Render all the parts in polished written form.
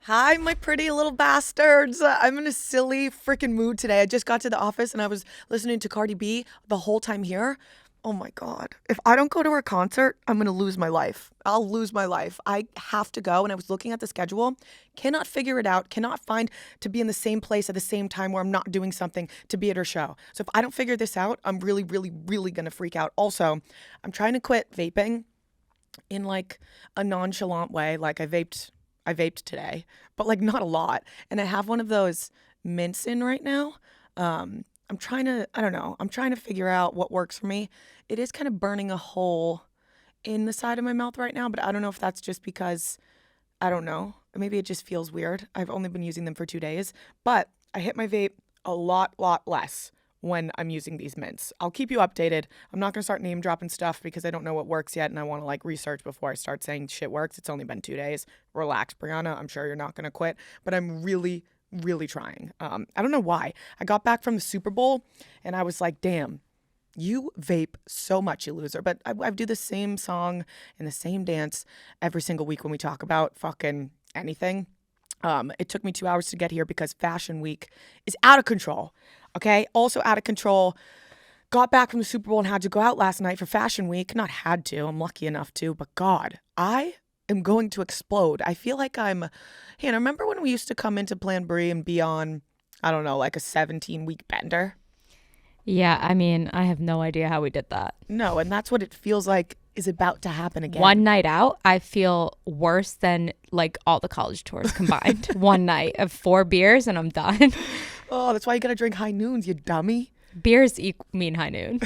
Hi, my pretty little bastards. I'm in a silly freaking mood today. I just got to the office and I was listening to Cardi B the whole time here. Oh my God. If I don't go to her concert, I'm going to lose my life. I'll lose my life. I have to go. And I was looking at the schedule, cannot figure it out, cannot find to be in the same place at the same time where I'm not doing something to be at her show. So if I don't figure this out, I'm really, really, really going to freak out. Also, I'm trying to quit vaping in like a nonchalant way. Like I vaped today, but like not a lot. And I have one of those mints in right now. I don't know. I'm trying to figure out what works for me. It is kind of burning a hole in the side of my mouth right now, but I don't know if that's just because, I don't know. Maybe it just feels weird. I've only been using them for 2 days, but I hit my vape a lot less when I'm using these mints. I'll keep you updated. I'm not going to start name dropping stuff because I don't know what works yet and I want to like research before I start saying shit works. It's only been 2 days. Relax, Brianna. I'm sure you're not going to quit, but I'm really, really trying. I don't know why. I got back from the Super Bowl and I was like, damn, you vape so much, you loser. But I do the same song and the same dance every single week when we talk about fucking anything. It took me 2 hours to get here because Fashion Week is out of control. Okay. Also out of control. Got back from the Super Bowl and had to go out last night for Fashion Week. Not had to. I'm lucky enough to. But God, I am going to explode. I feel like Hannah, remember when we used to come into PlanBri and be on, I don't know, like a 17-week bender? Yeah, I mean, I have no idea how we did that. No, and that's what it feels like is about to happen again. One night out, I feel worse than like all the college tours combined. One night of 4 beers and I'm done. Oh, that's why you gotta drink high noons, you dummy. Beers mean high noon.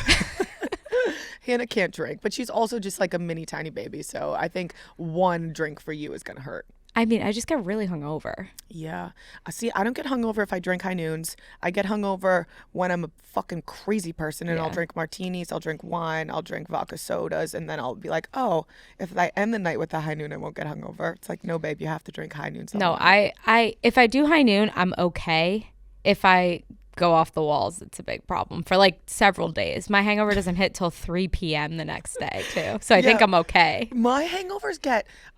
Hannah can't drink, but she's also just like a mini tiny baby. So I think one drink for you is gonna hurt. I mean, I just get really hungover. Yeah. See, I don't get hungover if I drink high noons. I get hungover when I'm a fucking crazy person and I'll Yeah. drink martinis, I'll drink wine, I'll drink vodka sodas, and then I'll be like, oh, if I end the night with a high noon, I won't get hungover. It's like, no, babe, you have to drink high noons. all No, night. I if I do high noon, I'm okay. If I go off the walls, it's a big problem for like several days. My hangover doesn't hit till 3 p.m. the next day, too. So I think Yeah. I'm okay. My hangovers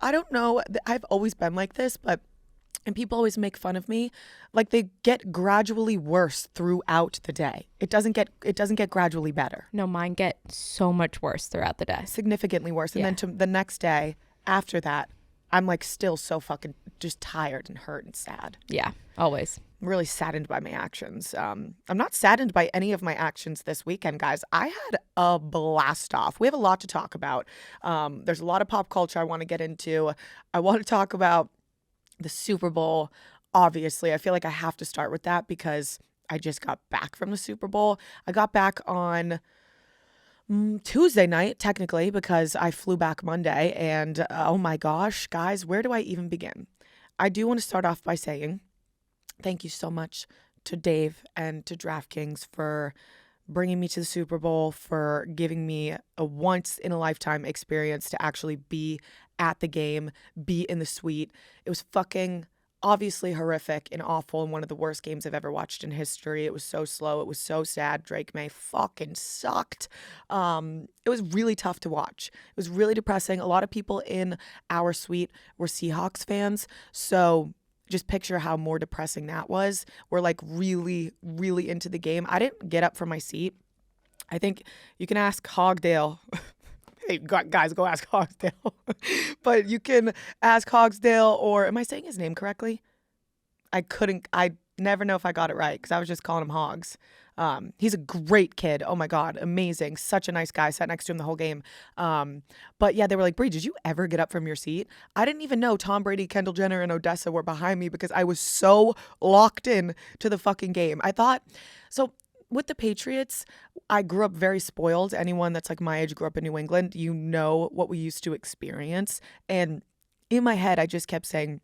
I don't know, I've always been like this, but, and people always make fun of me, like they get gradually worse throughout the day. It doesn't get gradually better. No, mine get so much worse throughout the day. Significantly worse. And Yeah. then to the next day after that, I'm like still so fucking just tired and hurt and sad. Yeah, always. I'm really saddened by my actions. I'm not saddened by any of my actions this weekend, guys. I had a blast off. We have a lot to talk about. There's a lot of pop culture I want to get into. I want to talk about the Super Bowl. Obviously, I feel like I have to start with that because I just got back from the Super Bowl. I got back on Tuesday night, technically, because I flew back Monday. And oh my gosh, guys, where do I even begin? I do want to start off by saying thank you so much to Dave and to DraftKings for bringing me to the Super Bowl, for giving me a once in a lifetime experience to actually be at the game, be in the suite. It was fucking obviously horrific and awful and one of the worst games I've ever watched in history. It was so slow. It was so sad. Drake May fucking sucked. It was really tough to watch. It was really depressing. A lot of people in our suite were Seahawks fans. So just picture how more depressing that was. We're like really, really into the game. I didn't get up from my seat. I think you can ask Hogdale. Hey, guys, go ask Hogsdale. But you can ask Hogsdale, or am I saying his name correctly? I never know if I got it right because I was just calling him Hogs. He's a great kid. Oh my God, amazing. Such a nice guy. Sat next to him the whole game. But yeah, they were like, Bree, did you ever get up from your seat? I didn't even know Tom Brady, Kendall Jenner, and Odessa were behind me because I was so locked in to the fucking game. I thought, so with the Patriots, I grew up very spoiled. Anyone that's like my age grew up in New England, you know what we used to experience. And in my head, I just kept saying,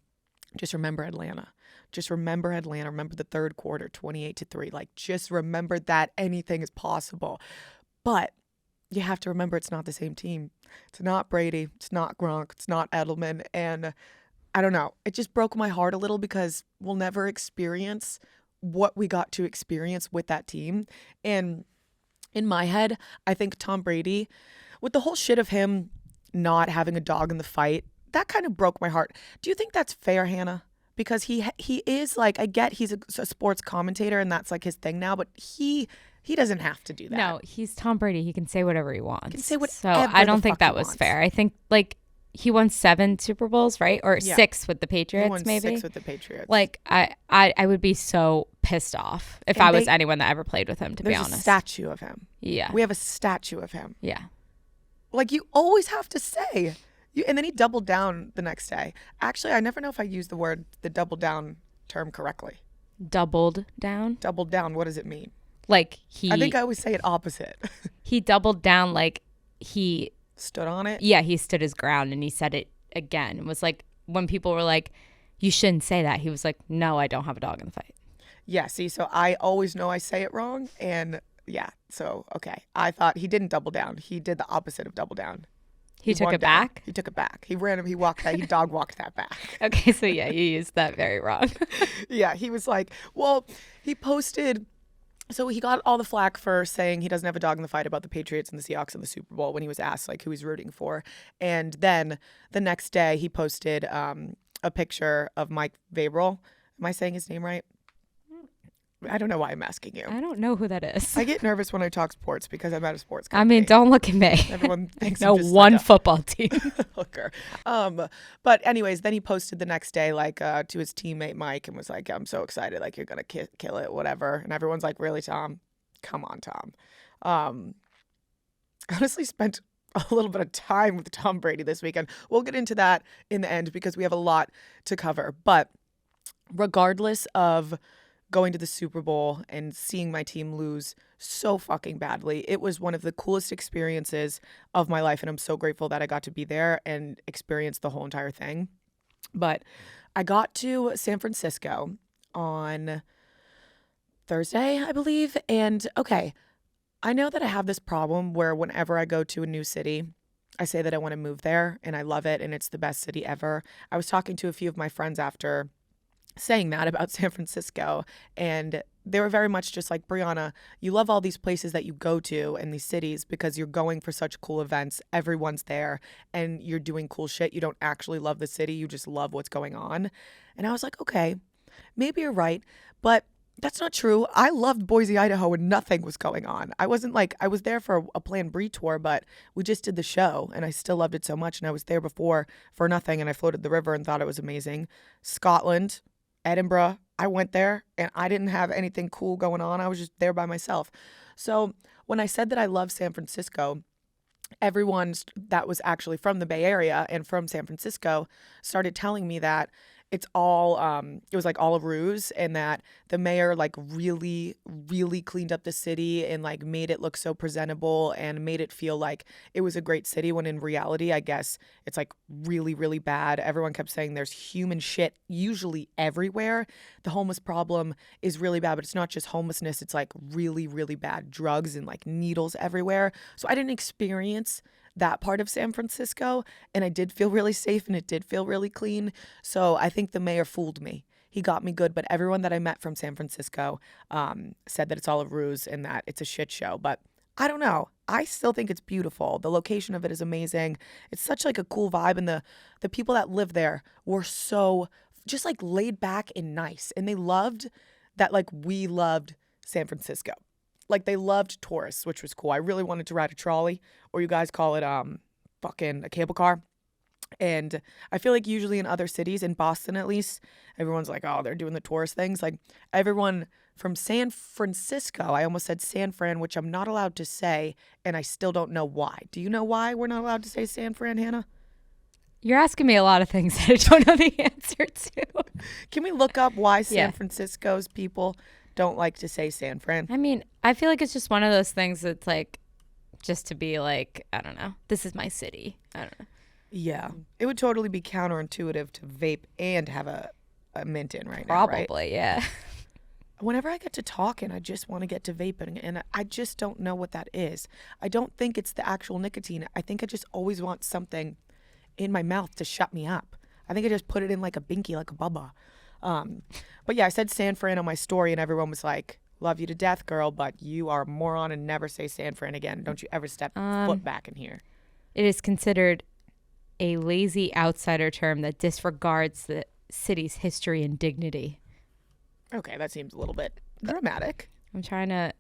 just remember Atlanta. Just remember Atlanta. Remember the third quarter, 28-3. Like, just remember that anything is possible. But you have to remember it's not the same team. It's not Brady. It's not Gronk. It's not Edelman. And I don't know. It just broke my heart a little because we'll never experience what we got to experience with that team. And in my head, I think Tom Brady, with the whole shit of him not having a dog in the fight, that kind of broke my heart. Do you think that's fair, Hannah? because he is like, I get he's a sports commentator and that's like his thing now, but he doesn't have to do that. No, he's Tom Brady. He can say whatever he wants. He can say whatever So I don't the think fuck that he was wants. fair. I think like he won 7 Super Bowls, right? Or Yeah. 6 with the Patriots, He won maybe. 6 with the Patriots. Like I would be so pissed off if I was anyone that ever played with him, to be honest. There's a statue of him. Yeah. We have a statue of him. Yeah. Like, you always have to say. And then he doubled down the next day. Actually, I never know if I use the double down term correctly. Doubled down? Doubled down, what does it mean? Like I think I always say it opposite. He doubled down, like he stood on it? Yeah, he stood his ground and he said it again. It was like when people were like, you shouldn't say that. He was like, no, I don't have a dog in the fight. Yeah, see, so I always know I say it wrong. And yeah, so, okay. I thought he didn't double down. He did the opposite of double down. He took it back? He took it back. He dog walked that back. Okay, so yeah, you used that very wrong. Yeah, he was like, well, he posted, so he got all the flack for saying he doesn't have a dog in the fight about the Patriots and the Seahawks in the Super Bowl when he was asked like who he's rooting for. And then the next day he posted a picture of Mike Vrabel. Am I saying his name right? I don't know why I'm asking you. I don't know who that is. I get nervous when I talk sports because I'm at a sports company. I mean, don't look at me. Everyone thinks no I'm just one like football team. hooker. But anyways, then he posted the next day like to his teammate Mike and was like, I'm so excited, like you're gonna kill it, whatever. And everyone's like, really, Tom? Come on, Tom. I honestly spent a little bit of time with Tom Brady this weekend. We'll get into that in the end because we have a lot to cover. But regardless of going to the Super Bowl and seeing my team lose so fucking badly, it was one of the coolest experiences of my life. And I'm so grateful that I got to be there and experience the whole entire thing. But I got to San Francisco on Thursday, I believe. And okay, I know that I have this problem where whenever I go to a new city, I say that I want to move there and I love it and it's the best city ever. I was talking to a few of my friends after saying that about San Francisco, and they were very much just like, Brianna, you love all these places that you go to in these cities because you're going for such cool events. Everyone's there and you're doing cool shit. You don't actually love the city. You just love what's going on. And I was like, okay, maybe you're right, but that's not true. I loved Boise, Idaho, and nothing was going on. I was there for a PlanBri tour, but we just did the show, and I still loved it so much. And I was there before for nothing, and I floated the river and thought it was amazing. Scotland, Edinburgh, I went there, and I didn't have anything cool going on. I was just there by myself. So when I said that I love San Francisco, everyone that was actually from the Bay Area and from San Francisco started telling me that it's all it was like all a ruse, and that the mayor like really cleaned up the city and like made it look so presentable and made it feel like it was a great city, when in reality I guess it's like really bad. Everyone kept saying there's human shit usually everywhere. The homeless problem is really bad, but it's not just homelessness, it's like really bad drugs and like needles everywhere. So I didn't experience that part of San Francisco, and I did feel really safe and it did feel really clean. So I think the mayor fooled me. He got me good, but everyone that I met from San Francisco said that it's all a ruse and that it's a shit show. But I don't know. I still think it's beautiful. The location of it is amazing. It's such like a cool vibe, and the people that live there were so just like laid back and nice, and they loved that like we loved San Francisco. Like they loved tourists, which was cool. I really wanted to ride a trolley, or you guys call it fucking a cable car. And I feel like usually in other cities, in Boston at least, everyone's like, oh, they're doing the tourist things. Like everyone from San Francisco, I almost said San Fran, which I'm not allowed to say, and I still don't know why. Do you know why we're not allowed to say San Fran, Hannah? You're asking me a lot of things that I don't know the answer to. Can we look up why San Francisco's people don't like to say San Fran? I mean, I feel like it's just one of those things that's like, just to be like, I don't know, this is my city. I don't know. Yeah. It would totally be counterintuitive to vape and have a mint in right Probably, now, right? Yeah. Whenever I get to talking, I just want to get to vaping, and I just don't know what that is. I don't think it's the actual nicotine. I think I just always want something in my mouth to shut me up. I think I just put it in like a binky, like a bubba. But yeah, I said San Fran on my story, and everyone was like, love you to death, girl, but you are a moron and never say San Fran again. Don't you ever step foot back in here. It is considered a lazy outsider term that disregards the city's history and dignity. Okay, that seems a little bit dramatic. I'm trying to...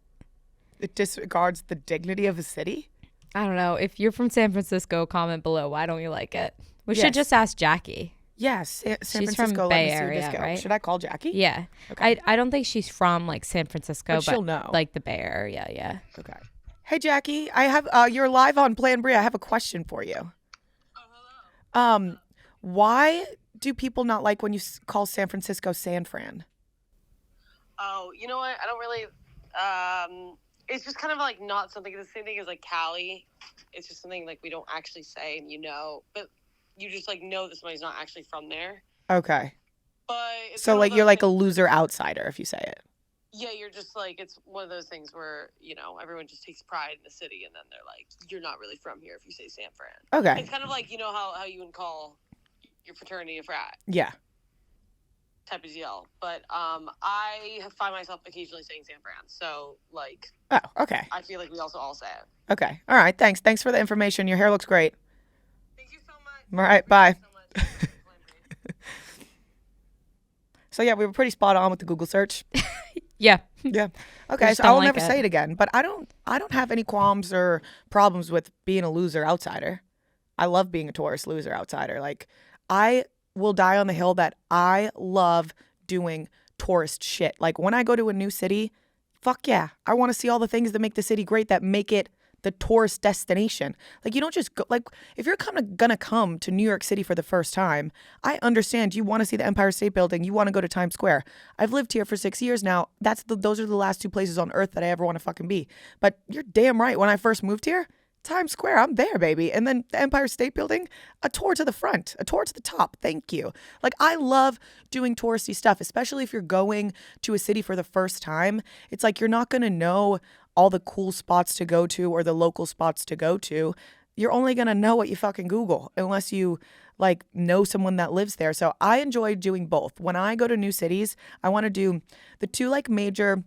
It disregards the dignity of a city? I don't know. If you're from San Francisco, comment below. Why don't you like it? We Yes. should just ask Jackie. Yes, San She's Francisco. from Let Bay me see where Area, this goes. right? Should I call Jackie? Yeah. Okay. I don't think she's from like San Francisco, But she'll know. like the Bay Area. Yeah. Okay. Hey, Jackie, I have you're live on PlanBri. I have a question for you. Why do people not like when you call San Francisco San Fran? Oh, you know what? I don't really. It's just kind of like not something. The same thing as like Cali. It's just something like we don't actually say, and but you just like know that somebody's not actually from there. Okay. But it's So kind of like one of you're those like a things- loser outsider if you say it. Yeah, you're just like it's one of those things where everyone just takes pride in the city, and then they're like, you're not really from here if you say San Fran. Okay. It's kind of like how you would call your fraternity a frat Yeah. type of deal. But I find myself occasionally saying San Fran, so like Oh, okay. I feel like we also all say it. Okay. All right. Thanks. Thanks for the information. Your hair looks great. Thank you so much. All right. Bye. Thank you so much. So yeah, we were pretty spot on with the Google search. Yeah. Yeah. Okay. just So don't I'll like never it. say it again. But I don't have any qualms or problems with being a loser outsider. I love being a tourist loser outsider. Like I will die on the hill that I love doing tourist shit. Like when I go to a new city, fuck yeah, I want to see all the things that make the city great, that make it the tourist destination. Like you don't just go, like if you're gonna come to New York City for the first time, I understand you want to see the Empire State Building, you want to go to Times Square. I've lived here for 6 years now. Those are the last two places on earth that I ever want to fucking be. But you're damn right, when I first moved here, Times Square, I'm there, baby. And then the Empire State Building, a tour to the front, a tour to the top. Thank you. Like, I love doing touristy stuff, especially if you're going to a city for the first time. It's like you're not going to know all the cool spots to go to or the local spots to go to. You're only going to know what you fucking Google unless you like know someone that lives there. So I enjoy doing both. When I go to new cities, I want to do the two like major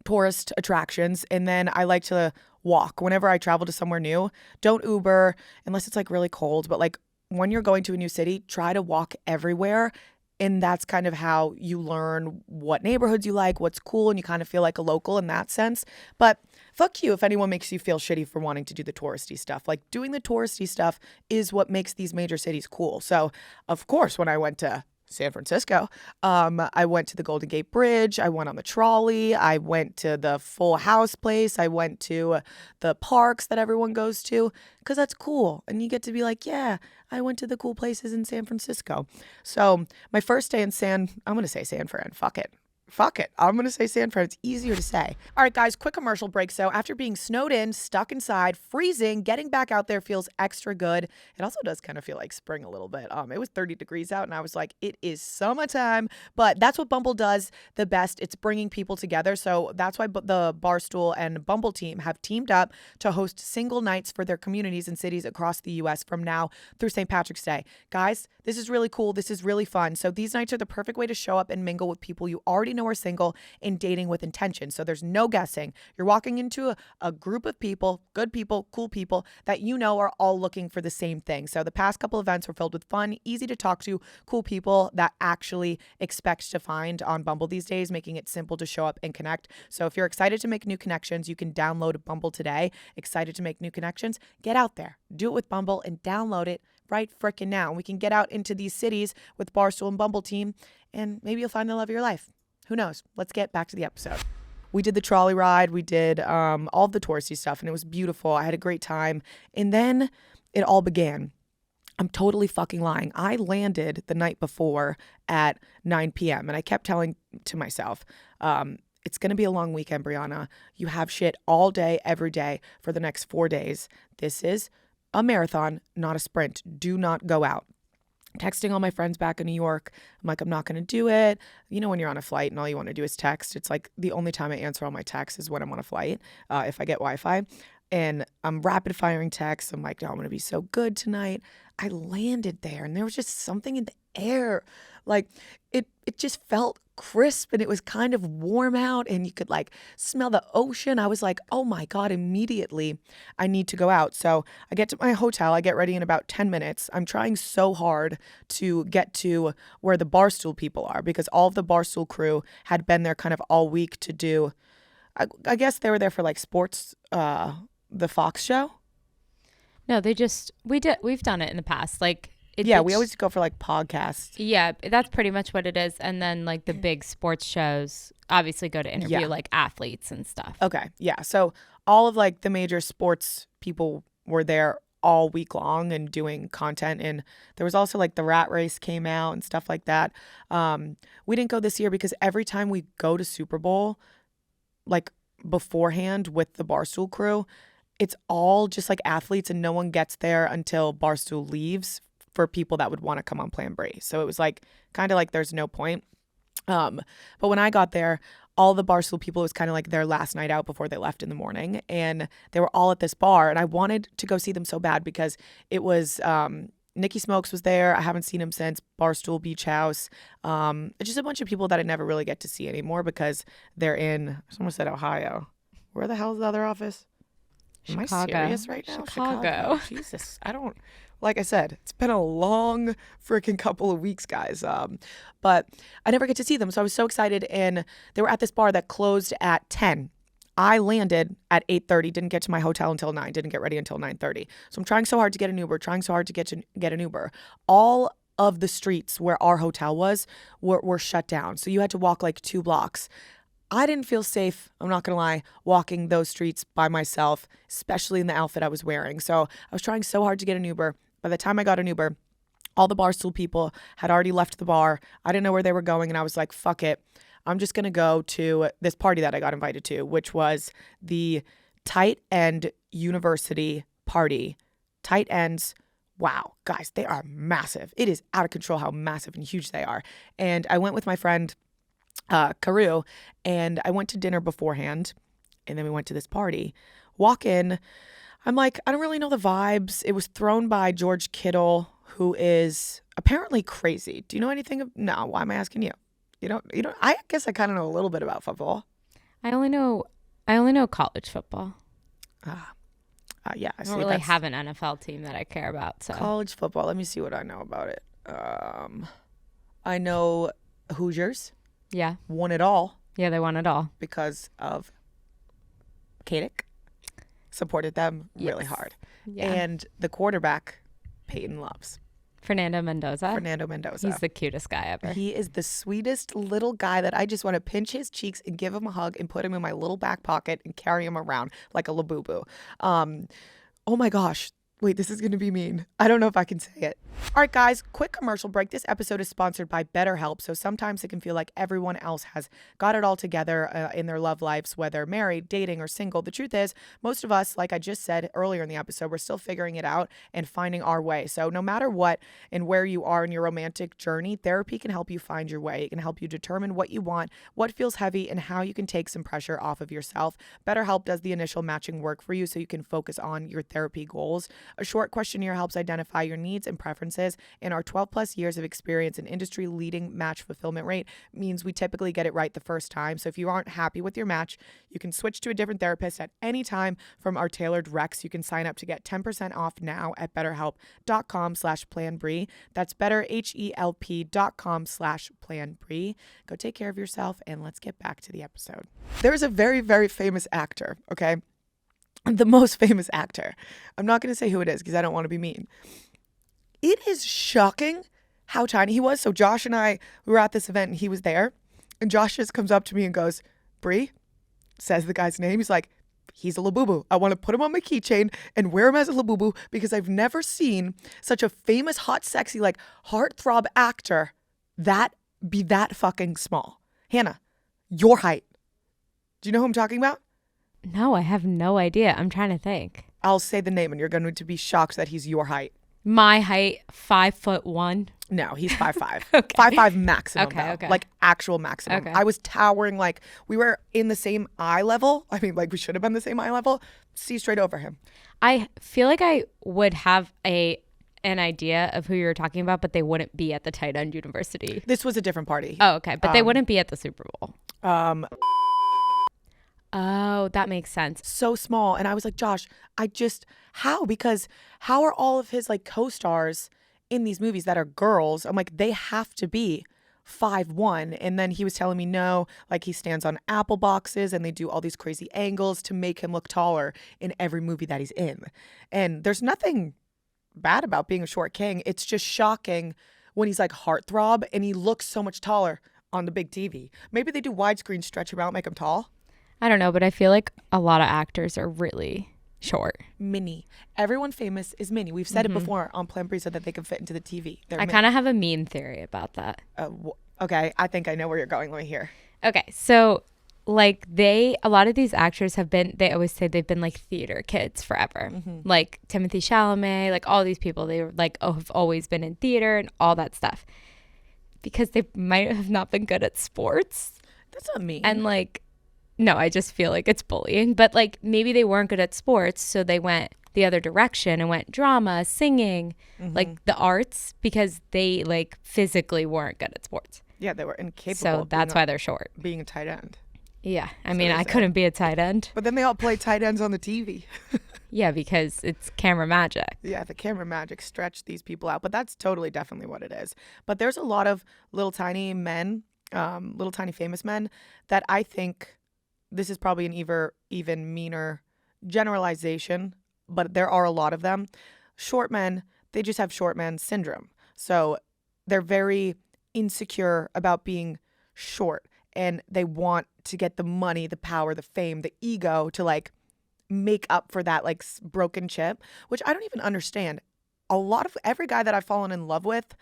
tourist attractions, and then I like to walk whenever I travel to somewhere new. Don't Uber unless it's like really cold, but like when you're going to a new city, try to walk everywhere. And that's kind of how you learn what neighborhoods you like, what's cool, and you kind of feel like a local in that sense. But fuck you if anyone makes you feel shitty for wanting to do the touristy stuff. Like doing the touristy stuff is what makes these major cities cool. So of course, when I went to San Francisco, I went to the Golden Gate Bridge. I went on the trolley. I went to the Full House place. I went to the parks that everyone goes to because that's cool. And you get to be like, yeah, I went to the cool places in San Francisco. So my first day in I'm going to say San Fran. Fuck it. I'm going to say San Fran. It's easier to say. All right, guys, quick commercial break. So after being snowed in, stuck inside, freezing, getting back out there feels extra good. It also does kind of feel like spring a little bit. It was 30 degrees out and I was like, it is summertime. But that's what Bumble does the best. It's bringing people together. So that's why the Barstool and Bumble team have teamed up to host single nights for their communities and cities across the U.S. from now through St. Patrick's Day. Guys, this is really cool. This is really fun. So these nights are the perfect way to show up and mingle with people you already know are single and dating with intention. So there's no guessing. You're walking into a group of people, good people, cool people that you know are all looking for the same thing. So the past couple events were filled with fun, easy to talk to, cool people that actually expect to find on Bumble these days, making it simple to show up and connect. So if you're excited to make new connections, you can download Bumble today. Excited to make new connections? Get out there. Do it with Bumble and download it right frickin' now. And we can get out into these cities with Barstool and Bumble team, and maybe you'll find the love of your life. Who knows? Let's get back to the episode. We did the trolley ride. We did all of the touristy stuff, and it was beautiful. I had a great time. And then it all began. I'm totally fucking lying. I landed the night before at 9 p.m. and I kept telling to myself, it's going to be a long weekend, Brianna. You have shit all day, every day for the next 4 days. This is a marathon, not a sprint. Do not go out. Texting all my friends back in New York. I'm like, I'm not going to do it. You know, when you're on a flight and all you want to do is text, it's like the only time I answer all my texts is when I'm on a flight, if I get Wi-Fi. And I'm rapid firing texts. I'm like, oh, I'm going to be so good tonight. I landed there and there was just something in the air. Like it just felt crisp and it was kind of warm out and you could like smell the ocean. I was like, oh my God, immediately I need to go out. So I get to my hotel. I get ready in about 10 minutes. I'm trying so hard to get to where the Barstool people are because all of the Barstool crew had been there kind of all week to do, I guess they were there for like sports, the Fox show. No, we've done it in the past. Like, We always go for like podcasts. Yeah, that's pretty much what it is. And then like the big sports shows obviously go to interview like athletes and stuff. Okay. Yeah. So all of like the major sports people were there all week long and doing content. And there was also like the rat race came out and stuff like that. We didn't go this year because every time we go to Super Bowl, like beforehand with the Barstool crew, it's all just like athletes and no one gets there until Barstool leaves for people that would want to come on PlanBri. So it was like kind of like there's no point. But when I got there, all the Barstool people, it was kind of like their last night out before they left in the morning. And they were all at this bar. And I wanted to go see them so bad because it was Nikki Smokes was there. I haven't seen him since. Barstool Beach House. Just a bunch of people that I never really get to see anymore because they're in, someone said Ohio. Where the hell is the other office? Chicago. Am I serious right now? Chicago. Jesus. Like I said, it's been a long freaking couple of weeks, guys. But I never get to see them. So I was so excited. And they were at this bar that closed at 10. I landed at 8:30, didn't get to my hotel until 9, didn't get ready until 9:30. So I'm trying so hard to get an Uber, get an Uber. All of the streets where our hotel was were shut down. So you had to walk like 2 blocks. I didn't feel safe, I'm not going to lie, walking those streets by myself, especially in the outfit I was wearing. So I was trying so hard to get an Uber. By the time I got an Uber, all the Barstool people had already left the bar. I didn't know where they were going, and I was like, fuck it. I'm just going to go to this party that I got invited to, which was the Tight End University party. Tight Ends, wow, guys, they are massive. It is out of control how massive and huge they are. And I went with my friend Karu, and I went to dinner beforehand, and then we went to this party. Walk in, I'm like, I don't really know the vibes. It was thrown by George Kittle, who is apparently crazy. Do you know anything of? No, why am I asking you? You don't. I guess I kind of know a little bit about football. I only know college football. Yeah, I don't really have an NFL team that I care about. So college football. Let me see what I know about it. I know Hoosiers. Yeah. Won it all. Yeah, they won it all. Because of Kadick. Supported them really hard. Yeah. And the quarterback, Peyton loves. Fernando Mendoza. He's the cutest guy ever. He is the sweetest little guy that I just want to pinch his cheeks and give him a hug and put him in my little back pocket and carry him around like a labubu. Oh my gosh. Wait, this is going to be mean. I don't know if I can say it. All right, guys, quick commercial break. This episode is sponsored by BetterHelp. So sometimes it can feel like everyone else has got it all together in their love lives, whether married, dating, or single. The truth is, most of us, like I just said earlier in the episode, we're still figuring it out and finding our way. So no matter what and where you are in your romantic journey, therapy can help you find your way. It can help you determine what you want, what feels heavy, and how you can take some pressure off of yourself. BetterHelp does the initial matching work for you so you can focus on your therapy goals. A short questionnaire helps identify your needs and preferences, and our 12 plus years of experience and industry leading match fulfillment rate means we typically get it right the first time. So if you aren't happy with your match, you can switch to a different therapist at any time from our tailored recs. You can sign up to get 10% off now at betterhelp.com/planbri. That's betterhelp.com/planbri. Go take care of yourself, and let's get back to the episode. There's a very, very famous actor, okay? The most famous actor. I'm not going to say who it is because I don't want to be mean. It is shocking how tiny he was. So Josh and I, we were at this event and he was there. And Josh just comes up to me and goes, Bree, says the guy's name. He's like, he's a labubu. I want to put him on my keychain and wear him as a labubu because I've never seen such a famous, hot, sexy, like heartthrob actor that be that fucking small. Hannah, your height. Do you know who I'm talking about? No, I have no idea. I'm trying to think. I'll say the name and you're going to be shocked that he's your height. My height, 5'1". No, he's 5'5". Okay. 5'5" maximum. Okay. Like actual maximum. Okay. I was towering, like we were in the same eye level. I mean, like we should have been the same eye level. See straight over him. I feel like I would have an an idea of who you were talking about, but they wouldn't be at the tight end university. This was a different party. Oh, okay. But they wouldn't be at the Super Bowl. Oh, that makes sense. So small. And I was like, Josh, how? Because how are all of his like co-stars in these movies that are girls? I'm like, they have to be 5'1". And then he was telling me no, like he stands on apple boxes and they do all these crazy angles to make him look taller in every movie that he's in. And there's nothing bad about being a short king. It's just shocking when he's like heartthrob and he looks so much taller on the big TV. Maybe they do widescreen, stretch him out, make him tall. I don't know, but I feel like a lot of actors are really short. Mini. Everyone famous is mini. We've said it before on PlanBri, so that they can fit into the TV. I kind of have a mean theory about that. Okay, I think I know where you're going. Let me hear. Okay, so like a lot of these actors they always say they've been like theater kids forever. Like Timothée Chalamet, like all these people, they were like have always been in theater and all that stuff. Because they might have not been good at sports. That's not mean. And like, no, I just feel like it's bullying. But like maybe they weren't good at sports, so they went the other direction and went drama, singing, like the arts, because they like physically weren't good at sports. Yeah, they were incapable. So that's why they're short. Being a tight end. Yeah, I mean, I couldn't be a tight end. But then they all play tight ends on the TV. Yeah, because it's camera magic. Yeah, the camera magic stretched these people out. But that's totally definitely what it is. But there's a lot of little tiny men, little tiny famous men that I think this is probably an even meaner generalization, but there are a lot of them. Short men, they just have short man syndrome. So they're very insecure about being short. And they want to get the money, the power, the fame, the ego to like make up for that like broken chip, which I don't even understand. Every guy that I've fallen in love with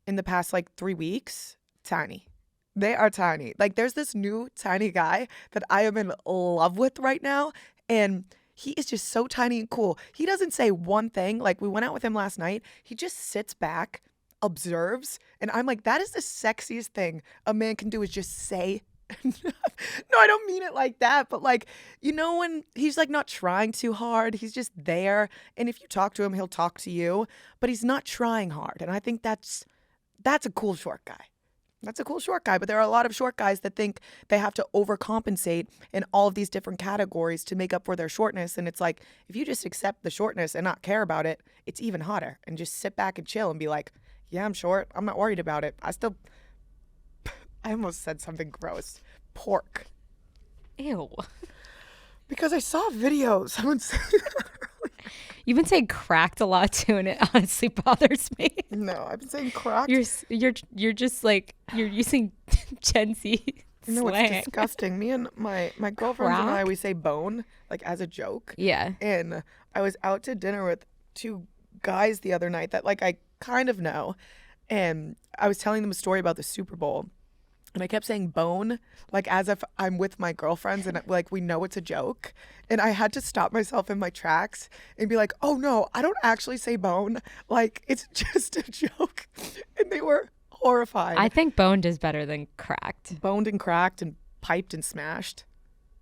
in the past like 3 weeks, tiny. They are tiny. Like there's this new tiny guy that I am in love with right now. And he is just so tiny and cool. He doesn't say one thing. Like we went out with him last night. He just sits back, observes, and I'm like, that is the sexiest thing a man can do, is just say no, I don't mean it like that, but like, you know, when he's like not trying too hard, he's just there, and if you talk to him, he'll talk to you, but he's not trying hard. And I think that's a cool short guy. That's a cool short guy. But there are a lot of short guys that think they have to overcompensate in all of these different categories to make up for their shortness. And it's like, if you just accept the shortness and not care about it, it's even hotter. And just sit back and chill and be like, yeah, I'm short. I'm not worried about it. I almost said something gross. Pork. Ew. Because I saw videos. You've been saying cracked a lot too, and it honestly bothers me. No, I've been saying cracked. You're just like, you're using Gen Z No, slang. it's disgusting. Me and my girlfriends and I, we say bone, like as a joke. Yeah. And I was out to dinner with two guys the other night that like I kind of know. And I was telling them a story about the Super Bowl. And I kept saying bone, like as if I'm with my girlfriends and like we know it's a joke. And I had to stop myself in my tracks and be like, oh no, I don't actually say bone. Like it's just a joke. And they were horrified. I think boned is better than cracked. Boned and cracked and piped and smashed.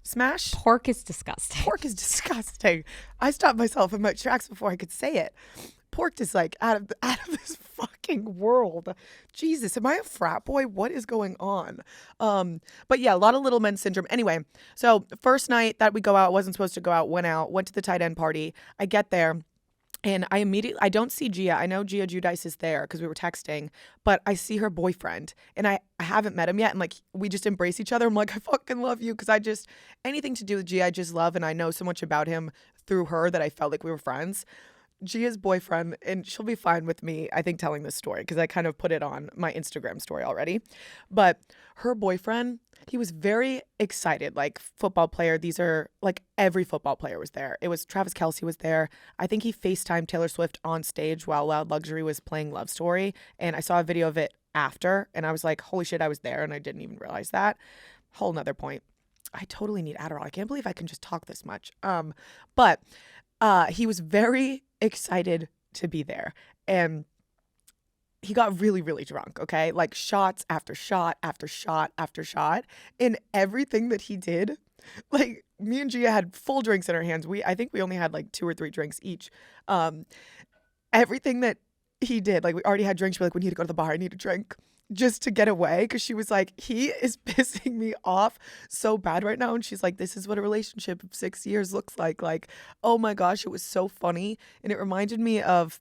Smash? Pork is disgusting. Pork is disgusting. I stopped myself in my tracks before I could say it. Pork is like out of this fucking world. Jesus, am I a frat boy? What is going on? But yeah, a lot of little men syndrome. Anyway, so first night that we go out, wasn't supposed to go out, went to the tight end party. I get there and I don't see Gia. I know Gia Giudice is there because we were texting, but I see her boyfriend and I haven't met him yet. And like, we just embrace each other. I'm like, I fucking love you. Cause anything to do with Gia, I just love. And I know so much about him through her that I felt like we were friends. Gia's boyfriend, and she'll be fine with me, I think, telling this story because I kind of put it on my Instagram story already. But her boyfriend, he was very excited, like football player. These are like every football player was there. It was Travis Kelce was there. I think he FaceTimed Taylor Swift on stage while Loud Luxury was playing Love Story. And I saw a video of it after and I was like, holy shit, I was there and I didn't even realize that. Whole nother point. I totally need Adderall. I can't believe I can just talk this much. But he was very excited to be there. And he got really, really drunk, okay? Like shots after shot after shot after shot. And everything that he did, like me and Gia had full drinks in our hands. I think we only had like 2 or 3 drinks each. Everything that He did. Like, we already had drinks. We're like, we need to go to the bar. I need a drink just to get away. Because she was like, he is pissing me off so bad right now. And she's like, this is what a relationship of 6 years looks like. Like, oh my gosh, it was so funny. And it reminded me of,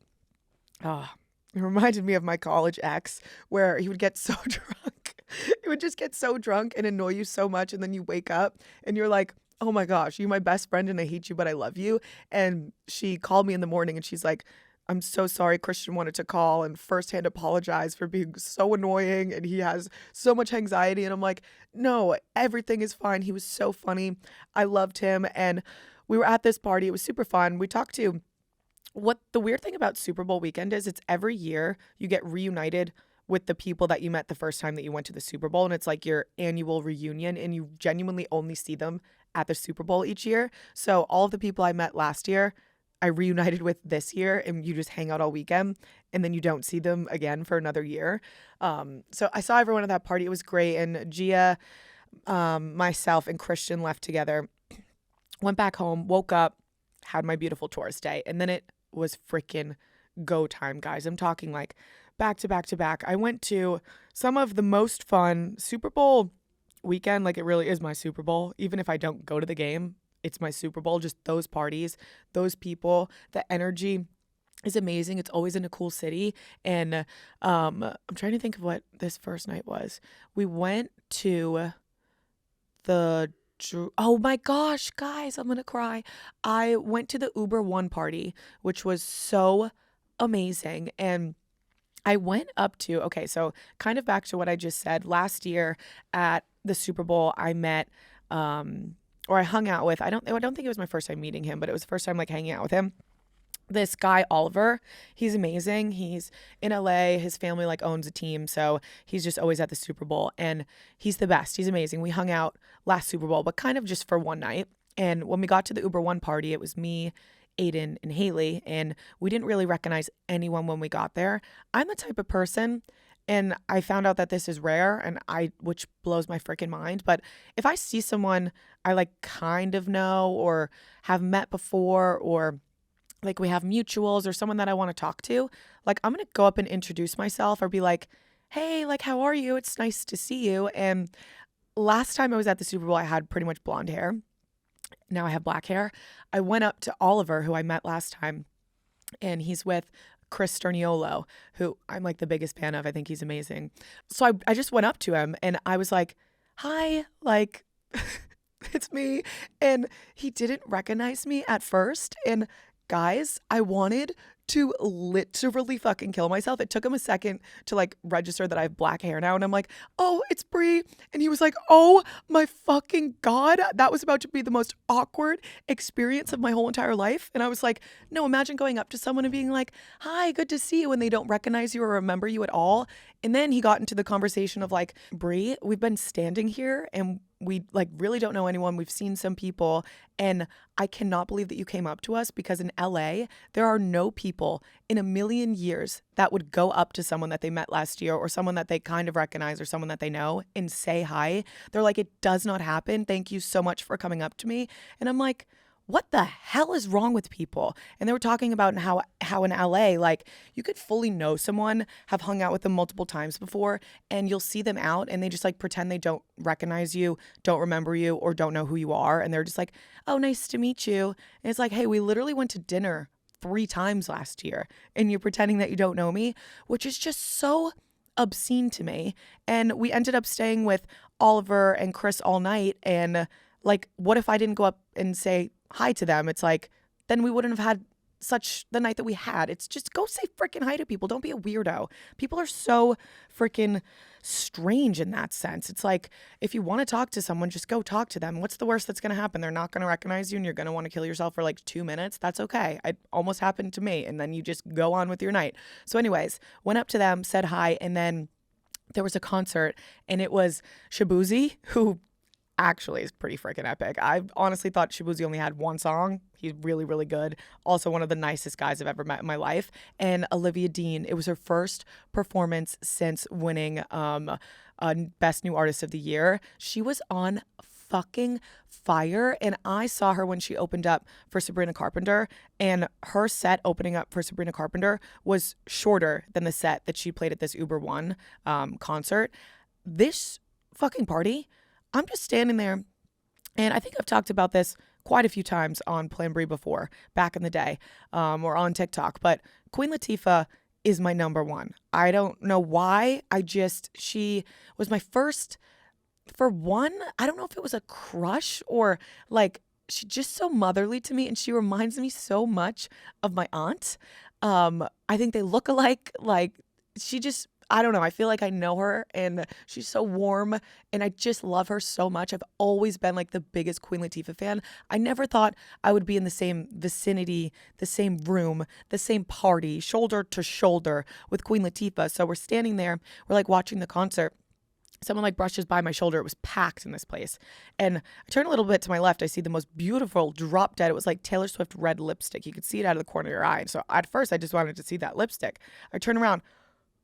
it reminded me of my college ex, where he would get so drunk. He would just get so drunk and annoy you so much. And then you wake up and you're like, oh my gosh, you're my best friend and I hate you, but I love you. And she called me in the morning and she's like, I'm so sorry. Christian wanted to call and firsthand apologize for being so annoying and he has so much anxiety. And I'm like, no, everything is fine. He was so funny. I loved him. And we were at this party. It was super fun. We talked to what the weird thing about Super Bowl weekend is, it's every year you get reunited with the people that you met the first time that you went to the Super Bowl. And it's like your annual reunion and you genuinely only see them at the Super Bowl each year. So all of the people I met last year, I reunited with this year, and you just hang out all weekend and then you don't see them again for another year. So I saw everyone at that party. It was great. And Gia, myself, and Christian left together, went back home, woke up, had my beautiful tourist day. And then it was freaking go time, guys. I'm talking like back to back to back. I went to some of the most fun Super Bowl weekend. Like, it really is my Super Bowl. Even if I don't go to the game, it's my Super Bowl. Just those parties, those people, the energy is amazing. It's always in a cool city. And I'm trying to think of what this first night was. We went to oh my gosh, guys, I'm gonna cry. I went to the Uber One party, which was so amazing. And I went up to, okay, so kind of back to what I just said. Last year at the Super Bowl, I met, or I hung out with, I don't think it was my first time meeting him, but it was the first time like hanging out with him. This guy, Oliver, he's amazing. He's in LA. His family like owns a team. So he's just always at the Super Bowl and he's the best. He's amazing. We hung out last Super Bowl, but kind of just for one night. And when we got to the Uber One party, it was me, Aiden, and Haley. And we didn't really recognize anyone when we got there. I'm the type of person, and I found out that this is rare, and which blows my freaking mind. But if I see someone I like kind of know or have met before, or like we have mutuals or someone that I want to talk to, like I'm going to go up and introduce myself or be like, hey, like, how are you? It's nice to see you. And last time I was at the Super Bowl, I had pretty much blonde hair. Now I have black hair. I went up to Oliver, who I met last time, and he's with Chris Sterniolo, who I'm like the biggest fan of. I think he's amazing. So I just went up to him and I was like, hi, like, it's me. And he didn't recognize me at first. And guys, I wanted to literally fucking kill myself. It took him a second to like register that I have black hair now. And I'm like, oh, it's Bri. And he was like, oh my fucking God. That was about to be the most awkward experience of my whole entire life. And I was like, no, imagine going up to someone and being like, hi, good to see you. And they don't recognize you or remember you at all. And then he got into the conversation of like, Bri, we've been standing here and we like really don't know anyone. We've seen some people and I cannot believe that you came up to us, because in LA, there are no people in a million years that would go up to someone that they met last year or someone that they kind of recognize or someone that they know and say hi. They're like, it does not happen. Thank you so much for coming up to me. And I'm like, what the hell is wrong with people? And they were talking about how in LA, like you could fully know someone, have hung out with them multiple times before, and you'll see them out and they just like pretend they don't recognize you, don't remember you, or don't know who you are. And they're just like, oh, nice to meet you. And it's like, hey, we literally went to dinner 3 times last year and you're pretending that you don't know me, which is just so obscene to me. And we ended up staying with Oliver and Chris all night. And like, what if I didn't go up and say hi to them? It's like, then we wouldn't have had such the night that we had. It's just go say freaking hi to people. Don't be a weirdo. People are so freaking strange in that sense. It's like, if you want to talk to someone, just go talk to them. What's the worst that's going to happen? They're not going to recognize you and you're going to want to kill yourself for like 2 minutes. That's okay. It almost happened to me. And then you just go on with your night. So anyways, went up to them, said hi, and then there was a concert and it was Shabuzi, who actually is pretty freaking epic. I honestly thought Shabuzi only had one song. He's really, really good. Also one of the nicest guys I've ever met in my life. And Olivia Dean, it was her first performance since winning Best New Artist of the Year. She was on fucking fire. And I saw her when she opened up for Sabrina Carpenter, and her set opening up for Sabrina Carpenter was shorter than the set that she played at this Uber One concert. This fucking party, I'm just standing there, and I think I've talked about this quite a few times on PlanBri before, back in the day, or on TikTok, but Queen Latifah is my number one. I don't know why. She was my first, for one, I don't know if it was a crush or like, she's just so motherly to me, and she reminds me so much of my aunt. I think they look alike. Like, I don't know. I feel like I know her, and she's so warm, and I just love her so much. I've always been like the biggest Queen Latifah fan. I never thought I would be in the same vicinity, the same room, the same party, shoulder to shoulder with Queen Latifah. So we're standing there, we're like watching the concert. Someone like brushes by my shoulder. It was packed in this place. And I turn a little bit to my left. I see the most beautiful drop dead. It was like Taylor Swift red lipstick. You could see it out of the corner of your eye. And so at first I just wanted to see that lipstick. I turn around.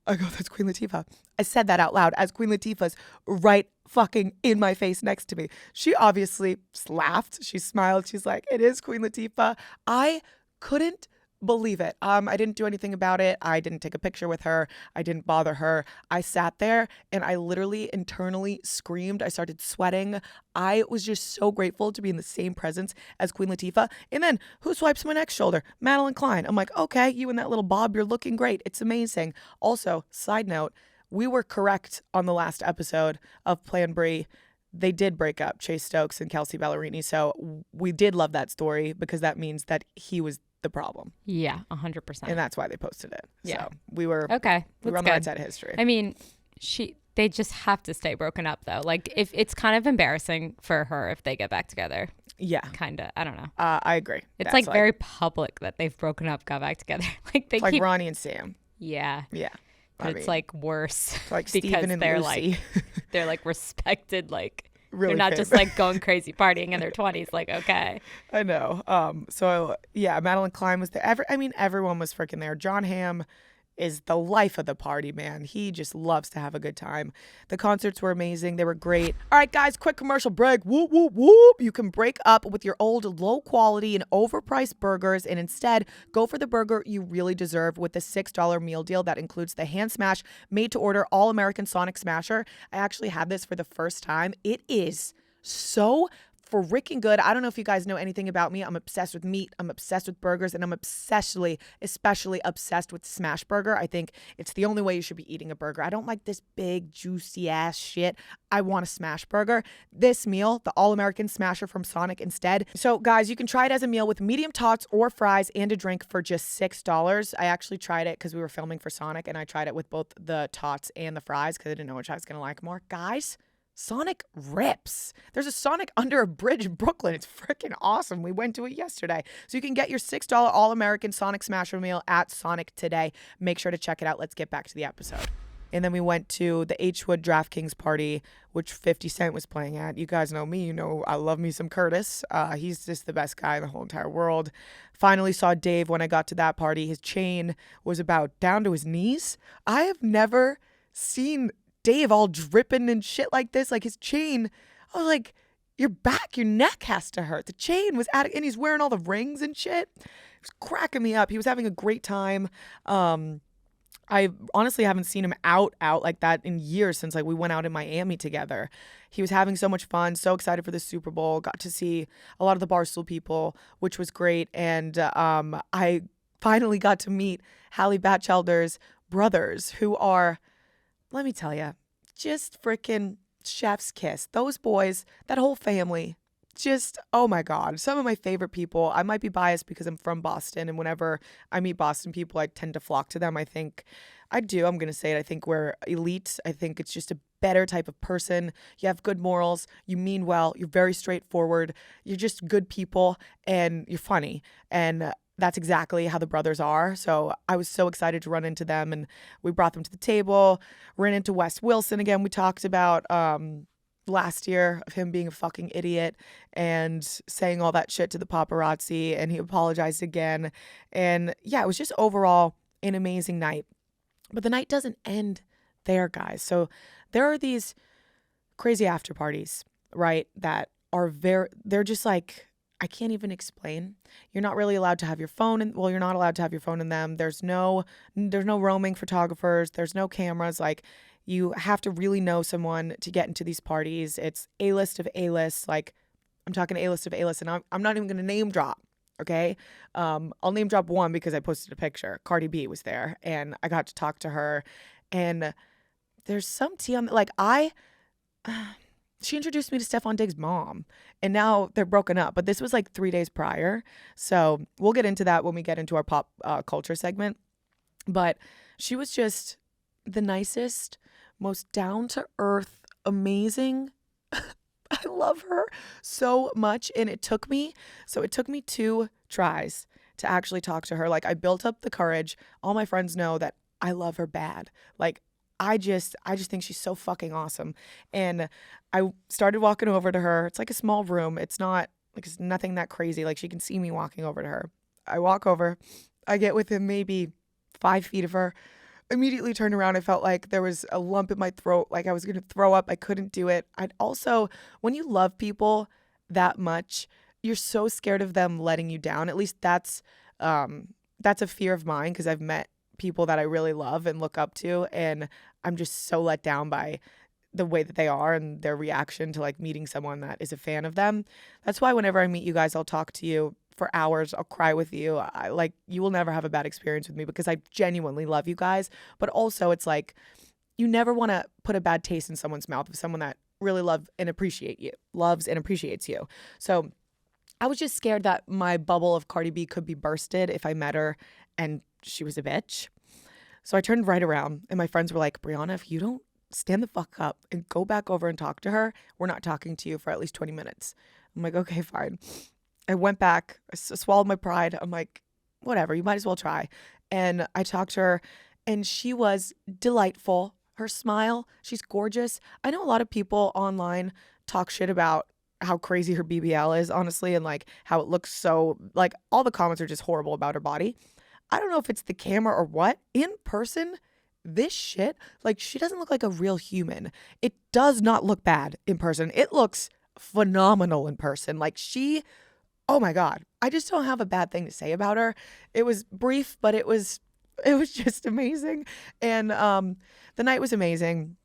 I go, that's Queen Latifah. I said that out loud as Queen Latifah's right fucking in my face next to me. She obviously laughed. She smiled. She's like, it is Queen Latifah. I couldn't believe it. I didn't do anything about it. I didn't take a picture with her. I didn't bother her. I sat there and I literally internally screamed. I started sweating. I was just so grateful to be in the same presence as Queen Latifah. And then who swipes my next shoulder? Madeline Klein. I'm like, okay, you and that little bob, you're looking great. It's amazing. Also, side note, we were correct on the last episode of PlanBri. They did break up, Chase Stokes and Kelsey Ballerini. So we did love that story because that means that he was the problem. Yeah, 100%. And that's why they posted it. Yeah. So we were okay. We were on the right side of history. I mean, they just have to stay broken up though. Like, if it's kind of embarrassing for her if they get back together. Yeah. Kind of. I don't know. I agree. It's like very public that they've broken up, got back together. Like they like keep Ronnie and Sam. Yeah. Yeah. But it's like worse. Like because Steven and they're Lucy. like they're like respected, like really they're not famous. just like going crazy partying in their 20s. Like, okay. I know. So yeah, Madeline Klein was there. Everyone was freaking there. John Hamm is the life of the party, man. He just loves to have a good time. The concerts were amazing. They were great. All right, guys, quick commercial break. Whoop, whoop, whoop. You can break up with your old low quality and overpriced burgers and instead go for the burger you really deserve with the $6 meal deal that includes the hand smash made to order all-American Sonic Smasher. I actually had this for the first time. It is so freaking good. I don't know if you guys know anything about me. I'm obsessed with meat. I'm obsessed with burgers, and I'm especially obsessed with smash burger. I think it's the only way you should be eating a burger. I don't like this big juicy ass shit. I want a smash burger. This meal, the All-American Smasher from Sonic instead. So guys, you can try it as a meal with medium tots or fries and a drink for just $6. I actually tried it because we were filming for Sonic, and I tried it with both the tots and the fries because I didn't know which I was going to like more. Guys, Sonic rips. There's a Sonic under a bridge in Brooklyn. It's freaking awesome. We went to it yesterday. So you can get your $6 All-American Sonic Smasher meal at Sonic today. Make sure to check it out. Let's get back to the episode. And then we went to the H-Wood DraftKings party, which 50 Cent was playing at. You guys know me. You know I love me some Curtis. He's just the best guy in the whole entire world. Finally saw Dave when I got to that party. His chain was about down to his knees. I have never seen Dave all dripping and shit like this. Like his chain, I was like, your neck has to hurt. The chain was and he's wearing all the rings and shit. It was cracking me up. He was having a great time. I honestly haven't seen him out like that in years since like we went out in Miami together. He was having so much fun, so excited for the Super Bowl. Got to see a lot of the Barstool people, which was great. And I finally got to meet Hallie Batchelder's brothers, who are, let me tell you, just freaking chef's kiss. Those boys, that whole family, just, oh my God, some of my favorite people. I might be biased because I'm from Boston, and whenever I meet Boston people, I tend to flock to them. I'm going to say it. I think we're elite. I think it's just a better type of person. You have good morals. You mean well. You're very straightforward. You're just good people, and you're funny. And that's exactly how the brothers are. So I was so excited to run into them, and we brought them to the table. Ran into Wes Wilson again. We talked about last year of him being a fucking idiot and saying all that shit to the paparazzi, and he apologized again. And yeah, it was just overall an amazing night. But the night doesn't end there, guys. So there are these crazy after parties, right, that they're just like, I can't even explain. You're not really allowed to have your phone you're not allowed to have your phone in them. There's no roaming photographers. There's no cameras. Like, you have to really know someone to get into these parties. It's A-list of A-list. Like, I'm talking A-list of A-list, and I'm not even going to name drop. Okay. I'll name drop one because I posted a picture. Cardi B was there and I got to talk to her, and there's some tea on, like, she introduced me to Stefon Diggs' mom, and now they're broken up. But this was like 3 days prior. So we'll get into that when we get into our pop culture segment. But she was just the nicest, most down-to-earth, amazing. I love her so much. And it took me 2 tries to actually talk to her. Like, I built up the courage. All my friends know that I love her bad. Like, I just think she's so fucking awesome. And I started walking over to her. It's like a small room. It's not like, it's nothing that crazy. Like, she can see me walking over to her. I walk over. I get within maybe 5 feet of her. Immediately turned around. I felt like there was a lump in my throat. Like I was going to throw up. I couldn't do it. I'd also, when you love people that much, you're so scared of them letting you down. At least that's a fear of mine, because I've met people that I really love and look up to, and I'm just so let down by the way that they are and their reaction to like meeting someone that is a fan of them. That's why whenever I meet you guys, I'll talk to you for hours. I'll cry with you. You will never have a bad experience with me because I genuinely love you guys. But also, it's like, you never want to put a bad taste in someone's mouth of someone that really loves and appreciates you. So I was just scared that my bubble of Cardi B could be bursted if I met her and she was a bitch. So I turned right around, and my friends were like, Brianna, if you don't stand the fuck up and go back over and talk to her, we're not talking to you for at least 20 minutes. I'm like, okay, fine. I went back, I swallowed my pride. I'm like, whatever, you might as well try. And I talked to her, and she was delightful. Her smile, she's gorgeous. I know a lot of people online talk shit about how crazy her BBL is, honestly, and like how it looks so, like, all the comments are just horrible about her body. I don't know if it's the camera or what. In person, this shit, like, she doesn't look like a real human. It does not look bad in person. It looks phenomenal in person. Like, oh my God, I just don't have a bad thing to say about her. It was brief, but it was just amazing. And the night was amazing.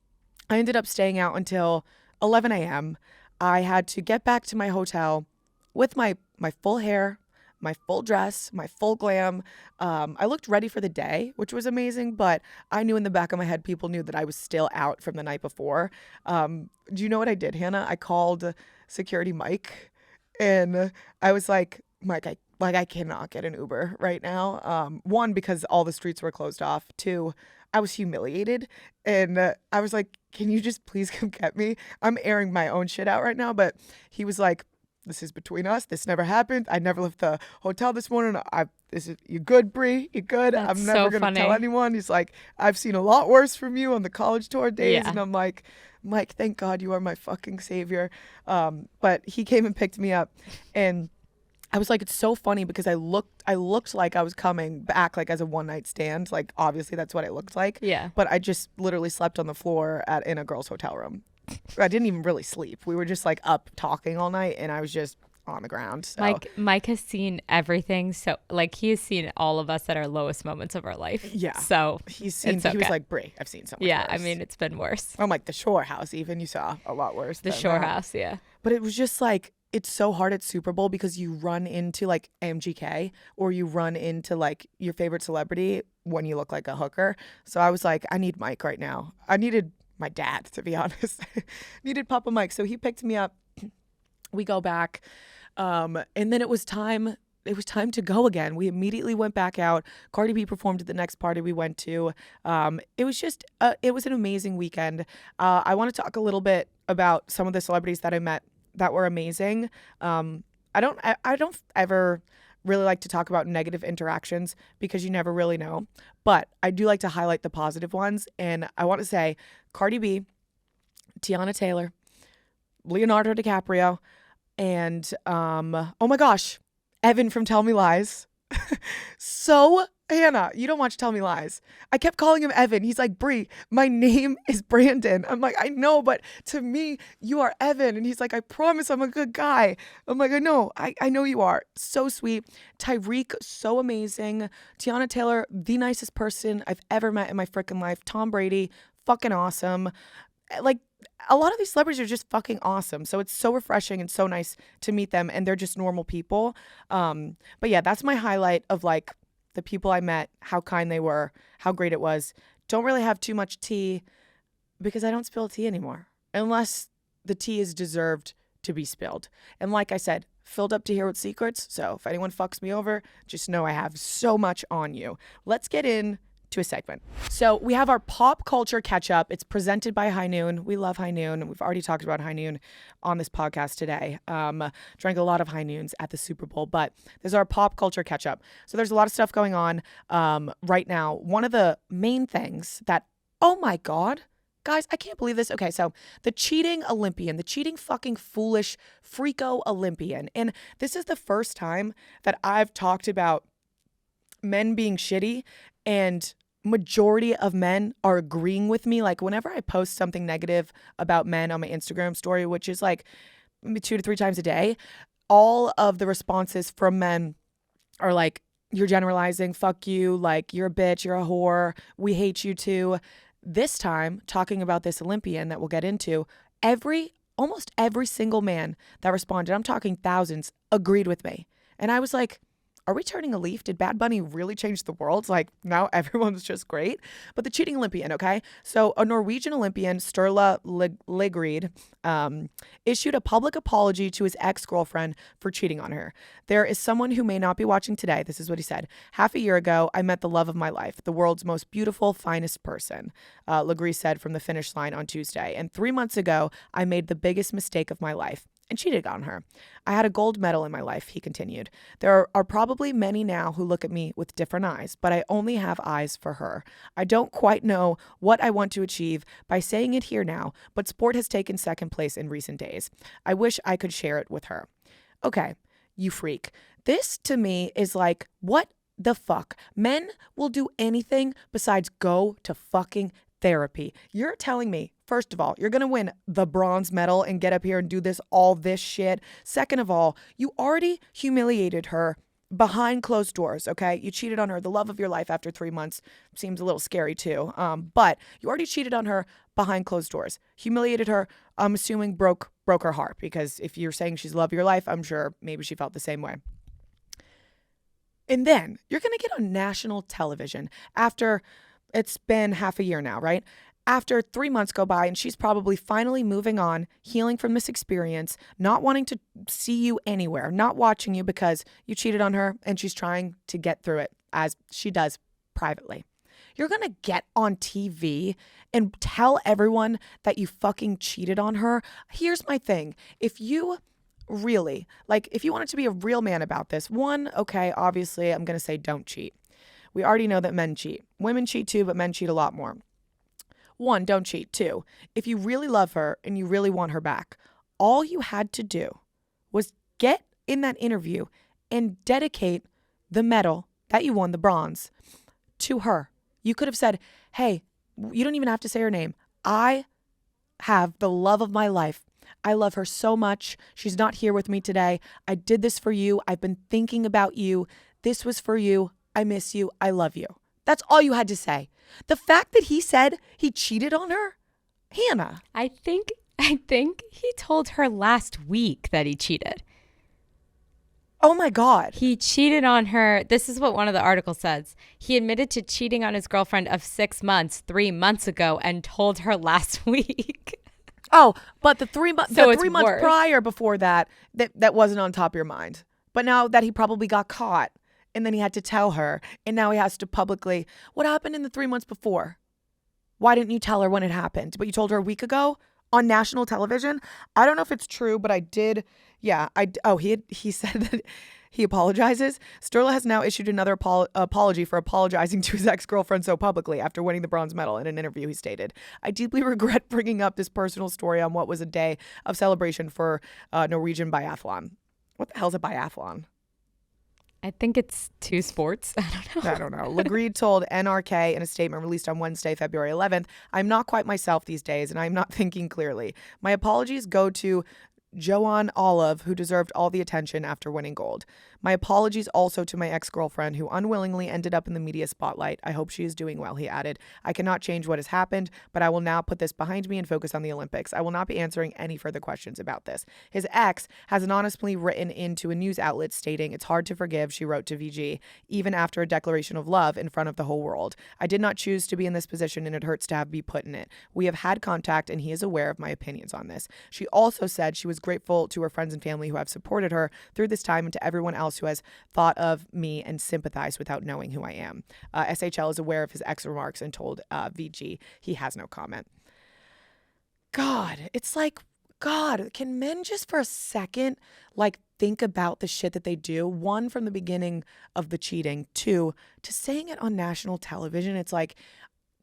I ended up staying out until 11 a.m. I had to get back to my hotel with my full hair, my full dress, my full glam. I looked ready for the day, which was amazing, but I knew in the back of my head, people knew that I was still out from the night before. Do you know what I did, Hannah? I called security Mike, and I was like, Mike, I cannot get an Uber right now. One, because all the streets were closed off. Two, I was humiliated, and I was like, can you just please come get me? I'm airing my own shit out right now, but he was like, this is between us. This never happened. I never left the hotel this morning. You good, Bri? You good? That's I'm never so going to tell funny. anyone. He's like, I've seen a lot worse from you on the college tour days. Yeah. And I'm like, Mike, thank God you are my fucking savior. But he came and picked me up, and I was like, it's so funny because I looked like I was coming back, like, as a one night stand. Like, obviously that's what it looked like. Yeah. But I just literally slept on the floor in a girl's hotel room. I didn't even really sleep. We were just like up talking all night, and I was just on the ground. So. Mike has seen everything. So, like, he has seen all of us at our lowest moments of our life. Yeah. So He was like, Bri, I've seen so much yeah, worse. I mean, it's been worse. I'm like, the Shore House, even, you saw a lot worse. The than Shore that. House, yeah. But it was just like, it's so hard at Super Bowl because you run into like MGK, or you run into like your favorite celebrity when you look like a hooker. So I was like, I need Mike right now. I needed my dad, to be honest. Needed Papa Mike. So he picked me up. We go back. And then it was time to go again. We immediately went back out. Cardi B performed at the next party we went to. It was just, it was an amazing weekend. I want to talk a little bit about some of the celebrities that I met that were amazing. I don't ever really like to talk about negative interactions because you never really know. But I do like to highlight the positive ones. And I want to say Cardi B, Tiana Taylor, Leonardo DiCaprio, and oh my gosh, Evan from Tell Me Lies. So, Hannah, you don't watch Tell Me Lies. I kept calling him Evan. He's like, Brie, my name is Brandon. I'm like, I know, but to me, you are Evan. And he's like, I promise I'm a good guy. I'm like, I know you are. So sweet. Tyreek, so amazing. Tiana Taylor, the nicest person I've ever met in my freaking life. Tom Brady, fucking awesome. Like, a lot of these celebrities are just fucking awesome. So it's so refreshing and so nice to meet them, and they're just normal people. But yeah, that's my highlight of like the people I met, how kind they were, how great it was. Don't really have too much tea because I don't spill tea anymore unless the tea is deserved to be spilled. And like I said, filled up to here with secrets. So if anyone fucks me over, just know I have so much on you. Let's get in to a segment. So we have our pop culture catch up. It's presented by High Noon. We love High Noon. We've already talked about High Noon on this podcast today. Drank a lot of High Noons at the Super Bowl, but there's our pop culture catch up. So there's a lot of stuff going on right now. One of the main things that, oh my God, guys, I can't believe this. Okay, so the cheating Olympian, the cheating fucking foolish freako Olympian. And this is the first time that I've talked about men being shitty, and majority of men are agreeing with me. Like whenever I post something negative about men on my Instagram story, which is like maybe 2 to 3 times a day, all of the responses from men are like, you're generalizing, fuck you, like you're a bitch, you're a whore, we hate you too. This time, talking about this Olympian that we'll get into, almost every single man that responded, I'm talking thousands, agreed with me. And I was like, are we turning a leaf? Did Bad Bunny really change the world? Like now everyone's just great. But the cheating Olympian, okay? So a Norwegian Olympian, Sturla Ligrid, issued a public apology to his ex-girlfriend for cheating on her. There is someone who may not be watching today. This is what he said. Half a year ago, I met the love of my life, the world's most beautiful, finest person, Ligrid said from the finish line on Tuesday. And 3 months ago, I made the biggest mistake of my life and cheated on her. I had a gold medal in my life, he continued. There are probably many now who look at me with different eyes, but I only have eyes for her. I don't quite know what I want to achieve by saying it here now, but sport has taken second place in recent days. I wish I could share it with her. Okay, you freak. This to me is like, what the fuck? Men will do anything besides go to fucking therapy. You're telling me, first of all, you're going to win the bronze medal and get up here and do all this shit. Second of all, you already humiliated her behind closed doors, okay? You cheated on her, the love of your life after 3 months. Seems a little scary too. But you already cheated on her behind closed doors. Humiliated her, I'm assuming broke her heart, because if you're saying she's the love of your life, I'm sure maybe she felt the same way. And then you're going to get on national television after it's been half a year now, right? After 3 months go by and she's probably finally moving on, healing from this experience, not wanting to see you anywhere, not watching you because you cheated on her, and she's trying to get through it as she does privately. You're going to get on TV and tell everyone that you fucking cheated on her. Here's my thing. If you really, if you wanted to be a real man about this, one, okay, obviously I'm going to say don't cheat. We already know that men cheat. Women cheat too, but men cheat a lot more. 1, don't cheat. 2, if you really love her and you really want her back, all you had to do was get in that interview and dedicate the medal that you won, the bronze, to her. You could have said, hey, you don't even have to say her name. I have the love of my life. I love her so much. She's not here with me today. I did this for you. I've been thinking about you. This was for you. I miss you. I love you. That's all you had to say. The fact that he said he cheated on her, Hannah. I think he told her last week that he cheated. Oh my God. He cheated on her. This is what one of the articles says. He admitted to cheating on his girlfriend of 6 months 3 months ago and told her last week. Oh, but the 3 months, so the 3 months prior before that wasn't on top of your mind. But now that he probably got caught, and then he had to tell her, and now he has to publicly, what happened in the 3 months before? Why didn't you tell her when it happened? But you told her a week ago on national television? I don't know if it's true, but I did. Yeah, he said that he apologizes. Sturla has now issued another apology for apologizing to his ex-girlfriend so publicly after winning the bronze medal. In an interview, he stated, I deeply regret bringing up this personal story on what was a day of celebration for Norwegian biathlon. What the hell is a biathlon? I think it's 2 sports. I don't know. I don't know. Legreed told NRK in a statement released on Wednesday, February 11th, I'm not quite myself these days, and I'm not thinking clearly. My apologies go to Joanne Olive, who deserved all the attention after winning gold. My apologies also to my ex-girlfriend who unwillingly ended up in the media spotlight. I hope she is doing well, he added. I cannot change what has happened, but I will now put this behind me and focus on the Olympics. I will not be answering any further questions about this. His ex has anonymously written into a news outlet stating, it's hard to forgive, she wrote to VG, even after a declaration of love in front of the whole world. I did not choose to be in this position and it hurts to have me put in it. We have had contact and he is aware of my opinions on this. She also said she was grateful to her friends and family who have supported her through this time and to everyone else who has thought of me and sympathized without knowing who I am. SHL is aware of his ex remarks and told VG he has no comment. God, it's like, God, can men just for a second like think about the shit that they do? One, from the beginning of the cheating. Two, to saying it on national television. It's like,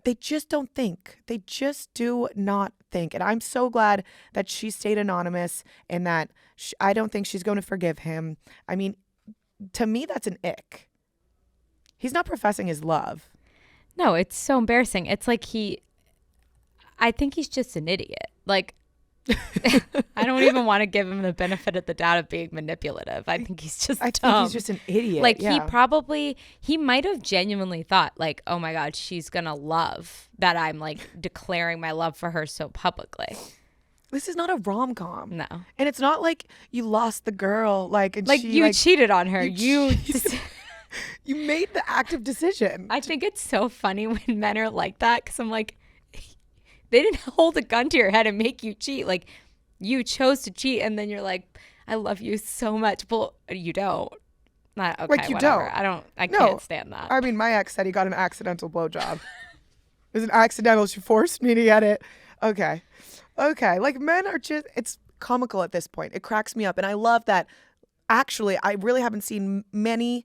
they just don't think. They just do not think. And I'm so glad that she stayed anonymous and that I don't think she's going to forgive him. I mean, to me, that's an ick. He's not professing his love. No, it's so embarrassing. It's like I think he's just an idiot. Like, I don't even want to give him the benefit of the doubt of being manipulative. I think he's just dumb. Think he's just an idiot. Like, he might have genuinely thought, like, oh my God, she's going to love that I'm like declaring my love for her so publicly. This is not a rom-com. No. And it's not like you lost the girl. Like you cheated on her. You made the active decision. I think it's so funny when men are like that because I'm like, they didn't hold a gun to your head and make you cheat. Like, you chose to cheat, and then you're like, I love you so much. Well, you don't. Not okay. Like, you whatever. don't. I can't stand that. I mean, my ex said he got an accidental blowjob. It was an accidental. She forced me to get it. Okay. Like, men are just, it's comical at this point. It cracks me up. And I love that. Actually, I really haven't seen many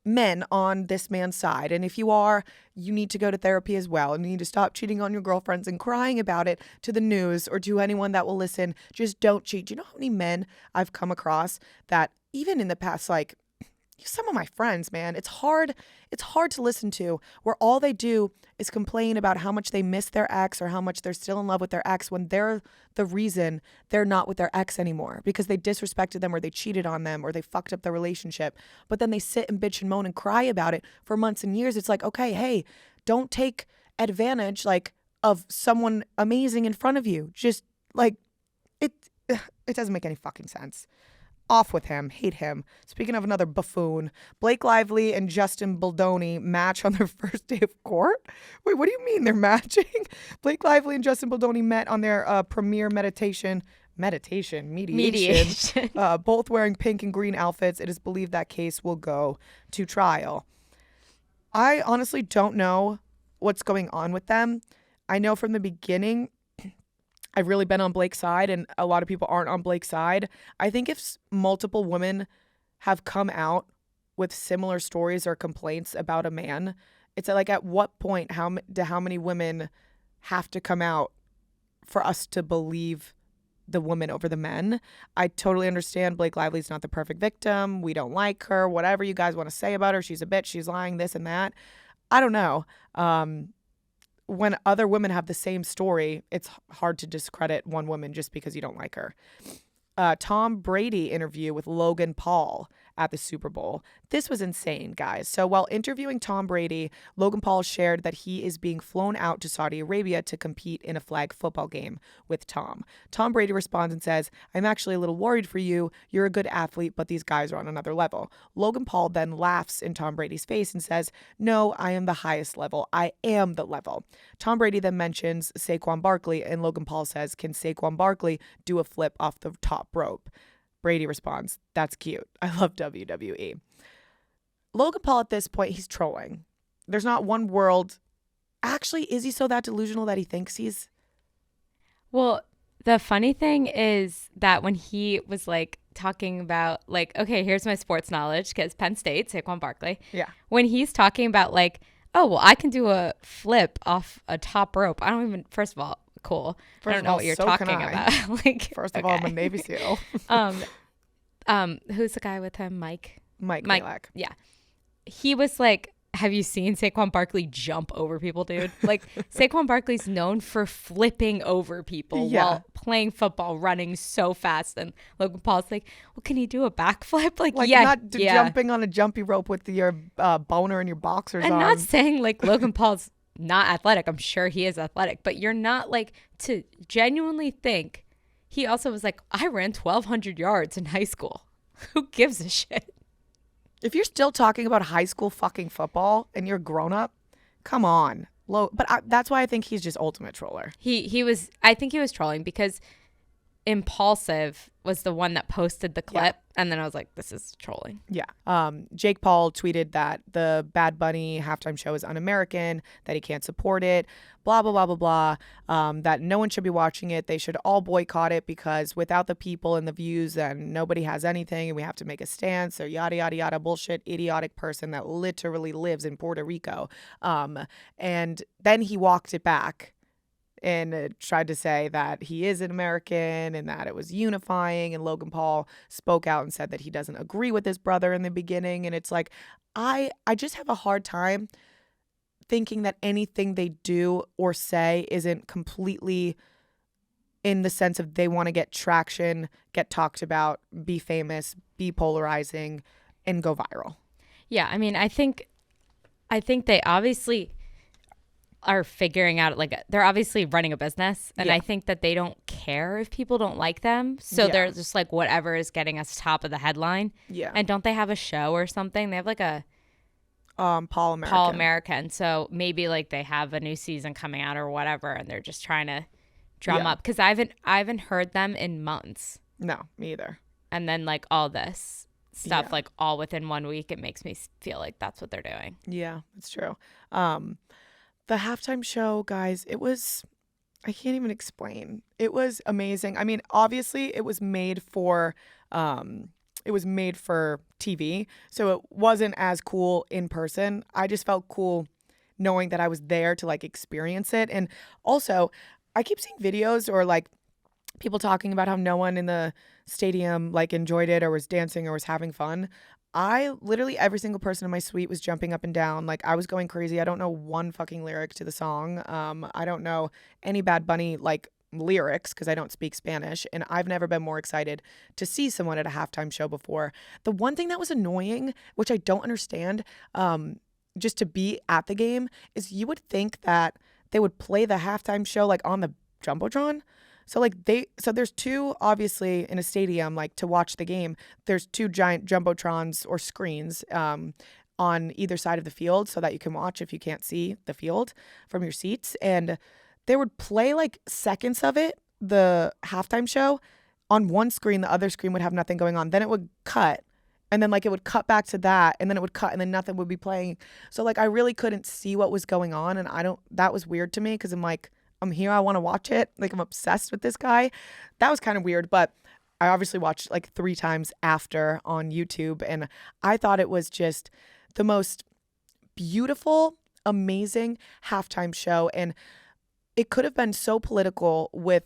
men on this man's side. And if you are, you need to go to therapy as well. And you need to stop cheating on your girlfriends and crying about it to the news or to anyone that will listen. Just don't cheat. Do you know how many men I've come across that even in the past, like, some of my friends, man, it's hard to listen to, where all they do is complain about how much they miss their ex or how much they're still in love with their ex when they're the reason they're not with their ex anymore because they disrespected them or they cheated on them or they fucked up the relationship. But then they sit and bitch and moan and cry about it for months and years. It's like, okay, hey, don't take advantage like of someone amazing in front of you. Just like it doesn't make any fucking sense. Off with him. Hate him. Speaking of another buffoon, Blake Lively and Justin Baldoni match on their first day of court. Wait, what do you mean they're matching? Blake Lively and Justin Baldoni met on their premiere mediation, both wearing pink and green outfits. It is believed that case will go to trial. I honestly don't know what's going on with them. I know from the beginning I've really been on Blake's side, and a lot of people aren't on Blake's side. I think if multiple women have come out with similar stories or complaints about a man, it's like, at what point, how many women have to come out for us to believe the woman over the men? I totally understand Blake Lively's not the perfect victim. We don't like her. Whatever you guys want to say about her, she's a bitch, she's lying, this and that. I don't know. When other women have the same story, it's hard to discredit one woman just because you don't like her. Tom Brady interview with Logan Paul at the Super Bowl. This was insane, guys. So while interviewing Tom Brady, Logan Paul shared that he is being flown out to Saudi Arabia to compete in a flag football game with Tom. Tom Brady responds and says, I'm actually a little worried for you. You're a good athlete, but these guys are on another level. Logan Paul then laughs in Tom Brady's face and says, no, I am the highest level. I am the level. Tom Brady then mentions Saquon Barkley, and Logan Paul says, can Saquon Barkley do a flip off the top rope? Brady responds, that's cute. I love WWE. Logan Paul at this point, he's trolling. There's not one world. Actually, is he so that delusional that he thinks he's? Well, the funny thing is that when he was like talking about like, okay, here's my sports knowledge because Penn State, Saquon Barkley. Yeah. When he's talking about like, oh, well, I can do a flip off a top rope. I don't even, first of all, cool. I don't know what you're talking about. Like, first of all, I'm a Navy SEAL. Who's the guy with him? Mike? Mike Malek. Yeah. He was like, have you seen Saquon Barkley jump over people, dude? Like, Saquon Barkley's known for flipping over people while playing football, running so fast. And Logan Paul's like, well, can he do a backflip? Like not jumping on a jumpy rope with your boner in your boxers and on. not saying like Logan Paul's not athletic. I'm sure he is athletic. But you're not like to genuinely think. He also was like, I ran 1,200 yards in high school. Who gives a shit? If you're still talking about high school fucking football and you're grown up, come on. But that's why I think he's just ultimate troller. He was. I think he was trolling because Impulsive was the one that posted the clip, and then I was like, this is trolling. Yeah. Jake Paul tweeted that the Bad Bunny halftime show is un-American, that he can't support it, blah, blah, blah, blah, blah, that no one should be watching it. They should all boycott it because without the people and the views, then nobody has anything and we have to make a stance or yada, yada, yada, bullshit, idiotic person that literally lives in Puerto Rico. And then he walked it back and tried to say that he is an American and that it was unifying. And Logan Paul spoke out and said that he doesn't agree with his brother in the beginning. And it's like, I just have a hard time thinking that anything they do or say isn't completely in the sense of they want to get traction, get talked about, be famous, be polarizing, and go viral. Yeah, I mean, I think they obviously are figuring out, like, they're obviously running a business, and I think that they don't care if people don't like them, so they're just like, whatever is getting us top of the headline. Yeah. And don't they have a show or something? They have like a Paul American. So maybe like they have a new season coming out or whatever, and they're just trying to drum up, because I haven't heard them in months. No, me either. And then like all this stuff, like all within 1 week, it makes me feel like that's what they're doing. Yeah, that's true. The halftime show, guys, I can't even explain. It was amazing. I mean, obviously it was made for TV, so it wasn't as cool in person. I just felt cool knowing that I was there to like experience it. And also, I keep seeing videos or like people talking about how no one in the stadium like enjoyed it or was dancing or was having fun. Literally every single person in my suite was jumping up and down. Like, I was going crazy. I don't know one fucking lyric to the song. I don't know any Bad Bunny like lyrics because I don't speak Spanish, and I've never been more excited to see someone at a halftime show before. The one thing that was annoying, which I don't understand, just to be at the game, is you would think that they would play the halftime show like on the Jumbotron. So like there's two, obviously, in a stadium, like to watch the game, there's two giant Jumbotrons or screens on either side of the field so that you can watch if you can't see the field from your seats. And they would play like seconds of it, the halftime show, on one screen. The other screen would have nothing going on. Then it would cut. And then like it would cut back to that, and then it would cut, and then nothing would be playing. So like I really couldn't see what was going on, and that was weird to me because I'm like, I'm here, I want to watch it. Like, I'm obsessed with this guy. That was kind of weird, but I obviously watched like 3 times after on YouTube, and I thought it was just the most beautiful, amazing halftime show. And it could have been so political with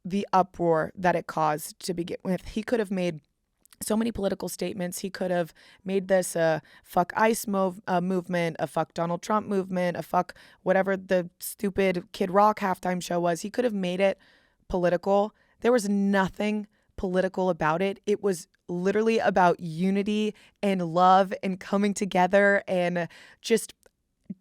the uproar that it caused to begin with. He could have made so many political statements. He could have made this a fuck ICE movement, a fuck Donald Trump movement, a fuck whatever the stupid Kid Rock halftime show was. He could have made it political. There was nothing political about it. It was literally about unity and love and coming together and just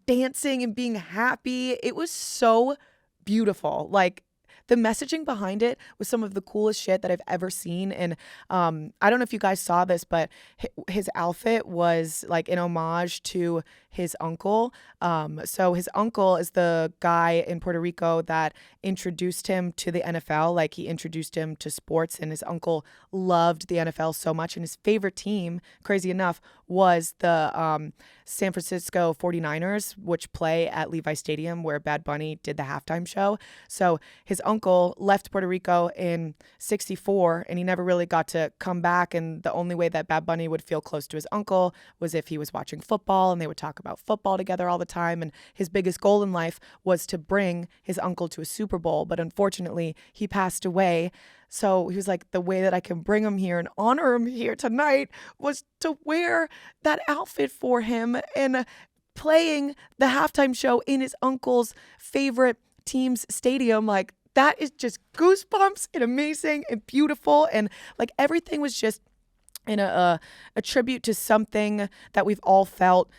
dancing and being happy. It was so beautiful. Like, the messaging behind it was some of the coolest shit that I've ever seen. And I don't know if you guys saw this, but his outfit was like an homage to his uncle. So his uncle is the guy in Puerto Rico that introduced him to the NFL. Like, he introduced him to sports, and his uncle loved the NFL so much. And his favorite team, crazy enough, was the San Francisco 49ers, which play at Levi Stadium where Bad Bunny did the halftime show. So his uncle left Puerto Rico in '64, and he never really got to come back. And the only way that Bad Bunny would feel close to his uncle was if he was watching football, and they would talk about football together all the time. And his biggest goal in life was to bring his uncle to a Super Bowl. But unfortunately, he passed away So he was like, the way that I can bring him here and honor him here tonight was to wear that outfit for him and playing the halftime show in his uncle's favorite team's stadium. Like, that is just goosebumps and amazing and beautiful. And like everything was just in a tribute to something that we've all felt.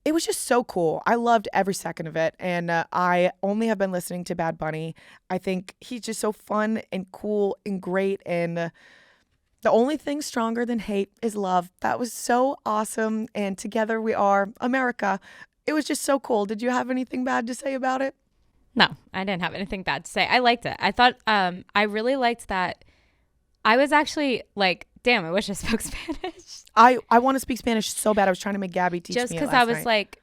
It was just so cool. I loved every second of it. And I only have been listening to Bad Bunny. I think he's just so fun and cool and great. And the only thing stronger than hate is love. That was so awesome. And together we are America. It was just so cool. Did you have anything bad to say about it? No, I didn't have anything bad to say. I liked it. I thought I really liked that. I was actually like, damn, I wish I spoke Spanish. I want to speak Spanish so bad. I was trying to make Gabby teach just me it because last I was night. like,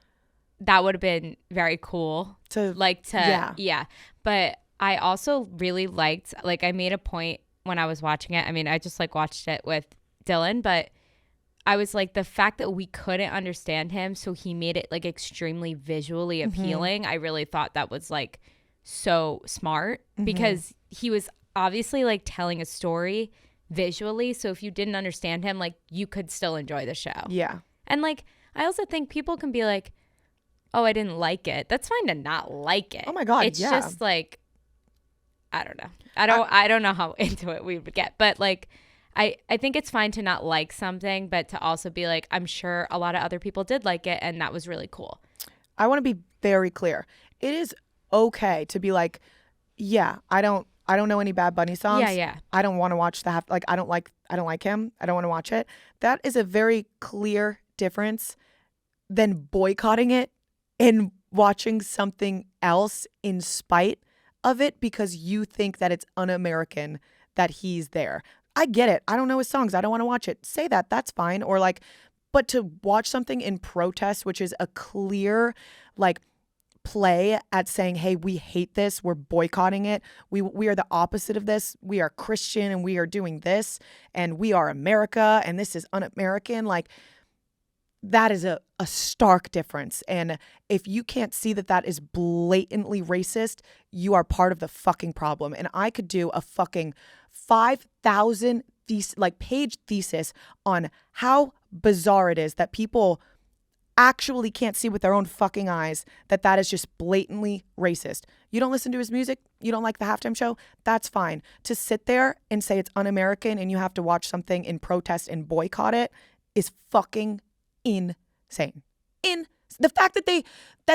that would have been very cool yeah. But I also really liked, like, I made a point when I was watching it. I mean, I just like watched it with Dylan, but I was like, the fact that we couldn't understand him, so he made it like extremely visually appealing. I really thought that was like so smart because he was obviously like telling a story visually. So if you didn't understand him, like, you could still enjoy the show. Yeah. And like, I also think people can be like, oh, I didn't like it. That's fine to not like it. Oh my God, it's yeah. just like, I don't know. I don't know how into it we would get, but like, I think it's fine to not like something, but to also be like, I'm sure a lot of other people did like it, and that was really cool. I want to be very clear. It is okay to be like, yeah, I don't know any Bad Bunny songs. Yeah. I don't want to watch I don't like him. I don't want to watch it. That is a very clear difference than boycotting it and watching something else in spite of it because you think that it's un-American that he's there. I get it. I don't know his songs. I don't want to watch it. Say that. That's fine. Or like, but to watch something in protest, which is a clear, like, play at saying, hey, we hate this. We're boycotting it. We are the opposite of this. We are Christian and we are doing this. And we are America and this is un-American. Like, that is a stark difference. And if you can't see that that is blatantly racist, you are part of the fucking problem. And I could do a fucking 5,000 page thesis on how bizarre it is that people actually can't see with their own fucking eyes that that is just blatantly racist. You don't listen to his music, you don't like the halftime show, that's fine. To sit there and say it's un-American and you have to watch something in protest and boycott it is fucking insane. The fact that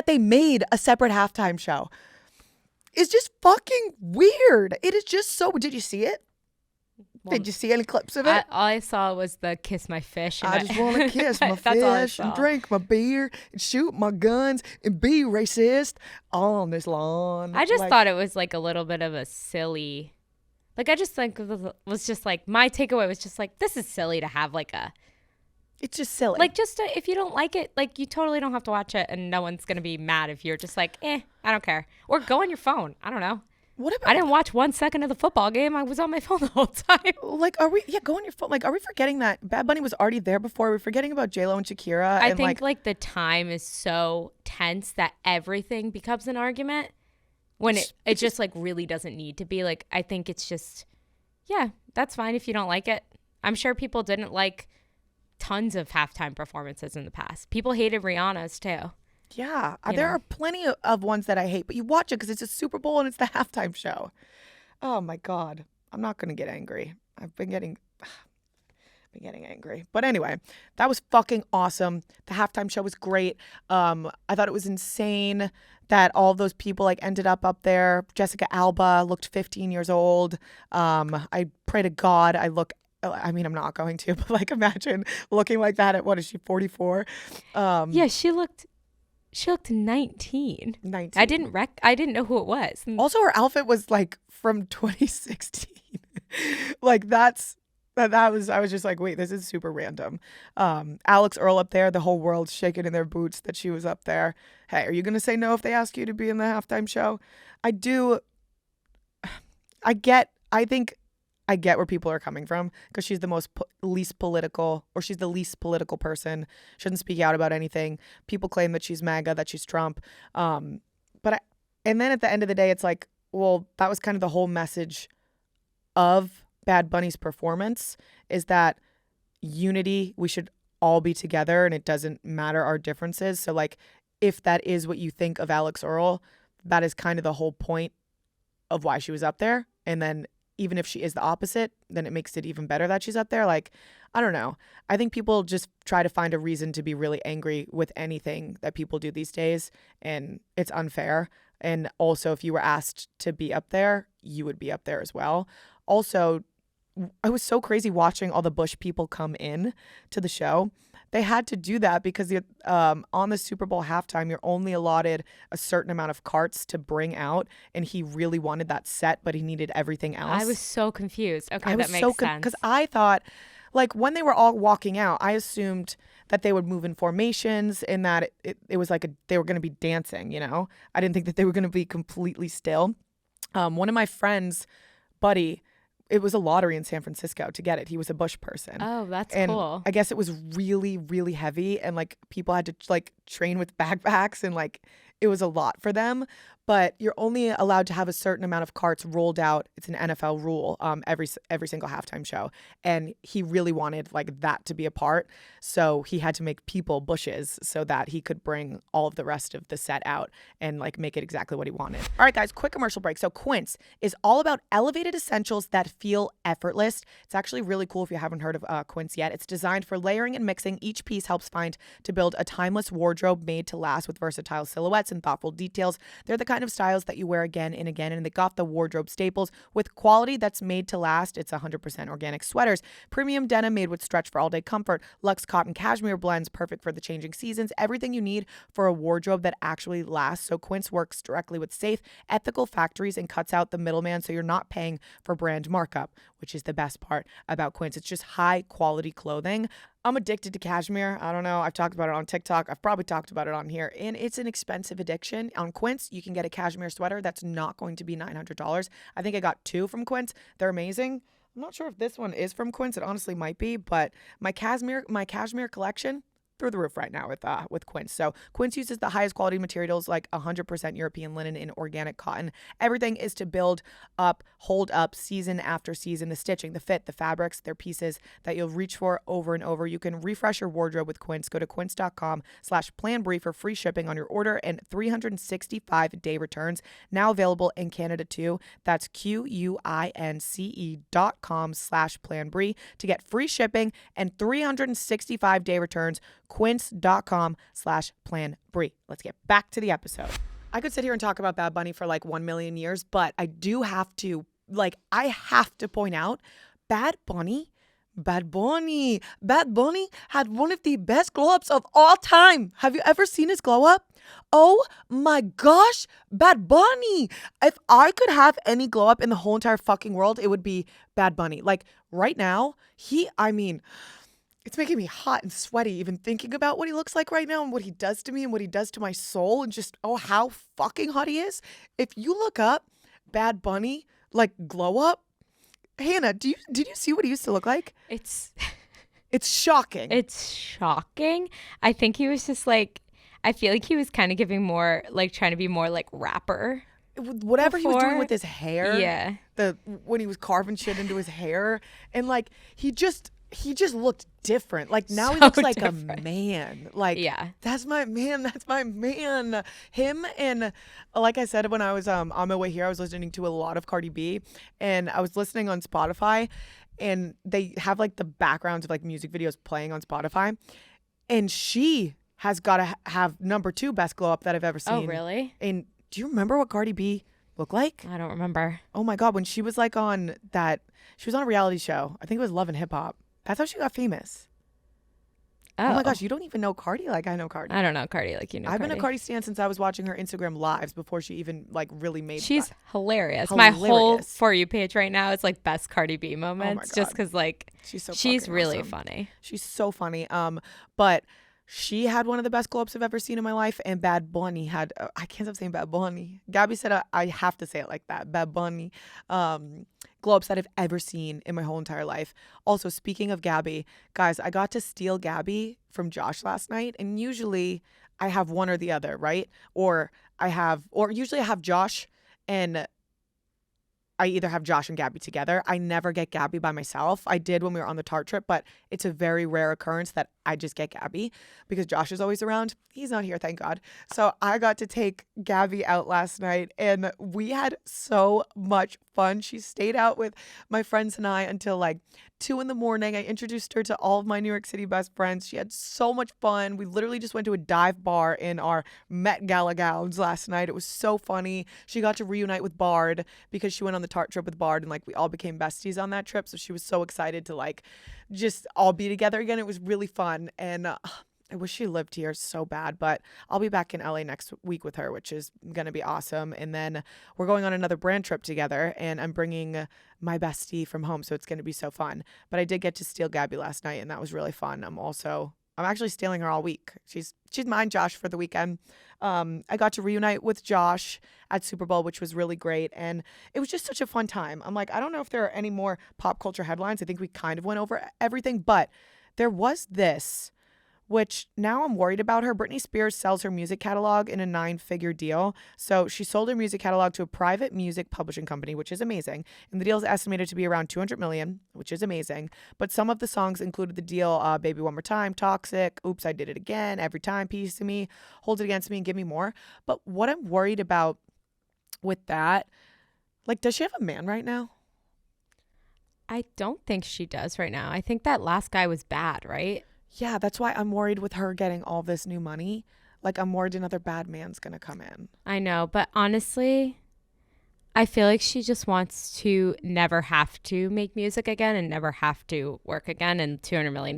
they made a separate halftime show is just fucking weird. It is just so. Did you see it? Did you see any clips of it? All I saw was the kiss my fish. I just want to kiss my fish and drink my beer and shoot my guns and be racist all on this lawn. I just thought it was like a little bit of a silly. Like, I just think it was just like, my takeaway was just like, this is silly to have like a. It's just silly. Like, just if you don't like it, like, you totally don't have to watch it, and no one's gonna be mad if you're just like, I don't care, or go on your phone. I don't know. What about? I didn't watch 1 second of the football game. I was on my phone the whole time. Like, are we? Yeah, go on your phone. Like, are we forgetting that Bad Bunny was already there before? Are we forgetting about J-Lo and Shakira? I think like the time is so tense that everything becomes an argument when it just like really doesn't need to be. Like, I think it's just, yeah, that's fine if you don't like it. I'm sure people didn't like tons of halftime performances in the past. People hated Rihanna's too. Yeah, there are plenty of ones that I hate, but you watch it because it's a Super Bowl and it's the halftime show. Oh my God, I'm not gonna get angry. I've been getting angry, but anyway, that was fucking awesome. The halftime show was great. I thought it was insane that all those people like ended up there. Jessica Alba looked 15 years old. I pray to God I mean, I'm not going to, but like, imagine looking like that at, what is she, 44? Yeah, she looked 19. 19. I didn't know who it was. Also, her outfit was like from 2016. Like, I was just like, wait, this is super random. Alex Earl up there, the whole world's shaking in their boots that she was up there. Hey, are you going to say no if they ask you to be in the halftime show? I get where people are coming from because she's the least political, or she's the least political person. Shouldn't speak out about anything. People claim that she's MAGA, that she's Trump. And then at the end of the day, it's like, well, that was kind of the whole message of Bad Bunny's performance is that unity, we should all be together and it doesn't matter our differences. So like if that is what you think of Alex Earl, that is kind of the whole point of why she was up there. And then even if she is the opposite, then it makes it even better that she's up there. Like, I don't know. I think people just try to find a reason to be really angry with anything that people do these days, and it's unfair. And also, if you were asked to be up there, you would be up there as well. Also, I was so crazy watching all the Bush people come in to the show. They had to do that because on the Super Bowl halftime, you're only allotted a certain amount of carts to bring out, and he really wanted that set, but he needed everything else. I was so confused. Okay, that makes sense. Because I thought, like, when they were all walking out, I assumed that they would move in formations and that it was like they were going to be dancing, you know? I didn't think that they were going to be completely still. One of my friends, Buddy, it was a lottery in San Francisco to get it. He was a Bush person. Oh, that's and cool. I guess it was really, really heavy, and like people had to like train with backpacks, and like it was a lot for them. But you're only allowed to have a certain amount of carts rolled out. It's an NFL rule every single halftime show. And he really wanted like that to be a part. So he had to make people bushes so that he could bring all of the rest of the set out and like make it exactly what he wanted. All right, guys, quick commercial break. So Quince is all about elevated essentials that feel effortless. It's actually really cool if you haven't heard of Quince yet. It's designed for layering and mixing. Each piece helps to build a timeless wardrobe made to last with versatile silhouettes and thoughtful details. They're the kind of styles that you wear again and again, and they got the wardrobe staples with quality that's made to last. It's 100% organic sweaters, premium denim made with stretch for all-day comfort, luxe cotton cashmere blends perfect for the changing seasons, everything you need for a wardrobe that actually lasts. So Quince works directly with safe, ethical factories and cuts out the middleman, so you're not paying for brand markup, which is the best part about Quince. It's just high quality clothing. I'm addicted to cashmere. I don't know. I've talked about it on TikTok. I've probably talked about it on here. And it's an expensive addiction. On Quince, you can get a cashmere sweater that's not going to be $900. I think I got 2 from Quince. They're amazing. I'm not sure if this one is from Quince. It honestly might be. But my cashmere collection, through the roof right now with Quince. So Quince uses the highest quality materials like 100% European linen and organic cotton. Everything is to build up, hold up season after season. The stitching, the fit, the fabrics, they're pieces that you'll reach for over and over. You can refresh your wardrobe with Quince. Go to quince.com/PlanBri for free shipping on your order and 365-day returns. Now available in Canada too. That's QUINCE.com/PlanBri to get free shipping and 365-day returns. Quince.com/PlanBri. Let's get back to the episode. I could sit here and talk about Bad Bunny for like 1 million years, but I have to point out Bad Bunny had one of the best glow ups of all time. Have you ever seen his glow up? Oh my gosh, Bad Bunny. If I could have any glow up in the whole entire fucking world, it would be Bad Bunny. Like right now, it's making me hot and sweaty even thinking about what he looks like right now and what he does to me and what he does to my soul and just, how fucking hot he is. If you look up Bad Bunny, like glow up, Hannah, did you see what he used to look like? It's shocking. It's shocking. I think he was just like, I feel like he was kind of giving more, like trying to be more like rapper. Whatever he was doing with his hair. Yeah. When he was carving shit into his hair. And like, he just looked different. Like now he looks like different. A man. Like, yeah, that's my man. Him, and like I said, when I was on my way here, I was listening to a lot of Cardi B, and I was listening on Spotify, and they have like the backgrounds of like music videos playing on Spotify, and she has got to have number 2 best glow up that I've ever seen. Oh, really? And do you remember what Cardi B looked like? I don't remember. Oh my God, when she was like she was on a reality show. I think it was Love and Hip Hop. That's how she got famous. Oh my gosh, you don't even know Cardi like I know Cardi. I don't know Cardi like you know I've Cardi. been a Cardi stan since I was watching her Instagram lives before she even like really made She's hilarious. My whole For You page right now is like best Cardi B moments just because like she's really awesome. funny. She's so funny. But she had one of the best glow ups I've ever seen in my life, and Bad Bunny had I can't stop saying Bad Bunny. Gabby said I have to say it like that. Bad Bunny. Glow ups that I've ever seen in my whole entire life. Also, speaking of Gabby, guys, I got to steal Gabby from Josh last night, and usually I have one or the other, right? Or usually I have Josh and I either have Josh and Gabby together. I never get Gabby by myself. I did when we were on the Tart trip, but it's a very rare occurrence that I just get Gabby because Josh is always around. He's not here, thank God. So I got to take Gabby out last night and we had so much fun. She stayed out with my friends and I until like 2 a.m. I introduced her to all of my New York City best friends. She had so much fun. We literally just went to a dive bar in our Met Gala gowns last night. It was so funny. She got to reunite with Bard because she went on the Tart trip with Bard and like we all became besties on that trip. So she was so excited to like just all be together again. It was really fun. And I wish she lived here so bad, but I'll be back in LA next week with her, which is going to be awesome. And then we're going on another brand trip together and I'm bringing my bestie from home. So it's going to be so fun. But I did get to steal Gabby last night and that was really fun. I'm actually stealing her all week. She's mine, Josh, for the weekend. I got to reunite with Josh at Super Bowl, which was really great. And it was just such a fun time. I'm like, I don't know if there are any more pop culture headlines. I think we kind of went over everything, but there was this, which now I'm worried about her. Britney Spears sells her music catalog in a 9-figure deal. So she sold her music catalog to a private music publishing company, which is amazing. And the deal is estimated to be around $200 million, which is amazing. But some of the songs included the deal, Baby One More Time, Toxic, Oops, I Did It Again, Every Time, Piece of Me, Hold It Against Me and Give Me More. But what I'm worried about with that, like, does she have a man right now? I don't think she does right now. I think that last guy was bad, right? Yeah, that's why I'm worried with her getting all this new money. Like, I'm worried another bad man's going to come in. I know, but honestly, I feel like she just wants to never have to make music again and never have to work again. And $200 million,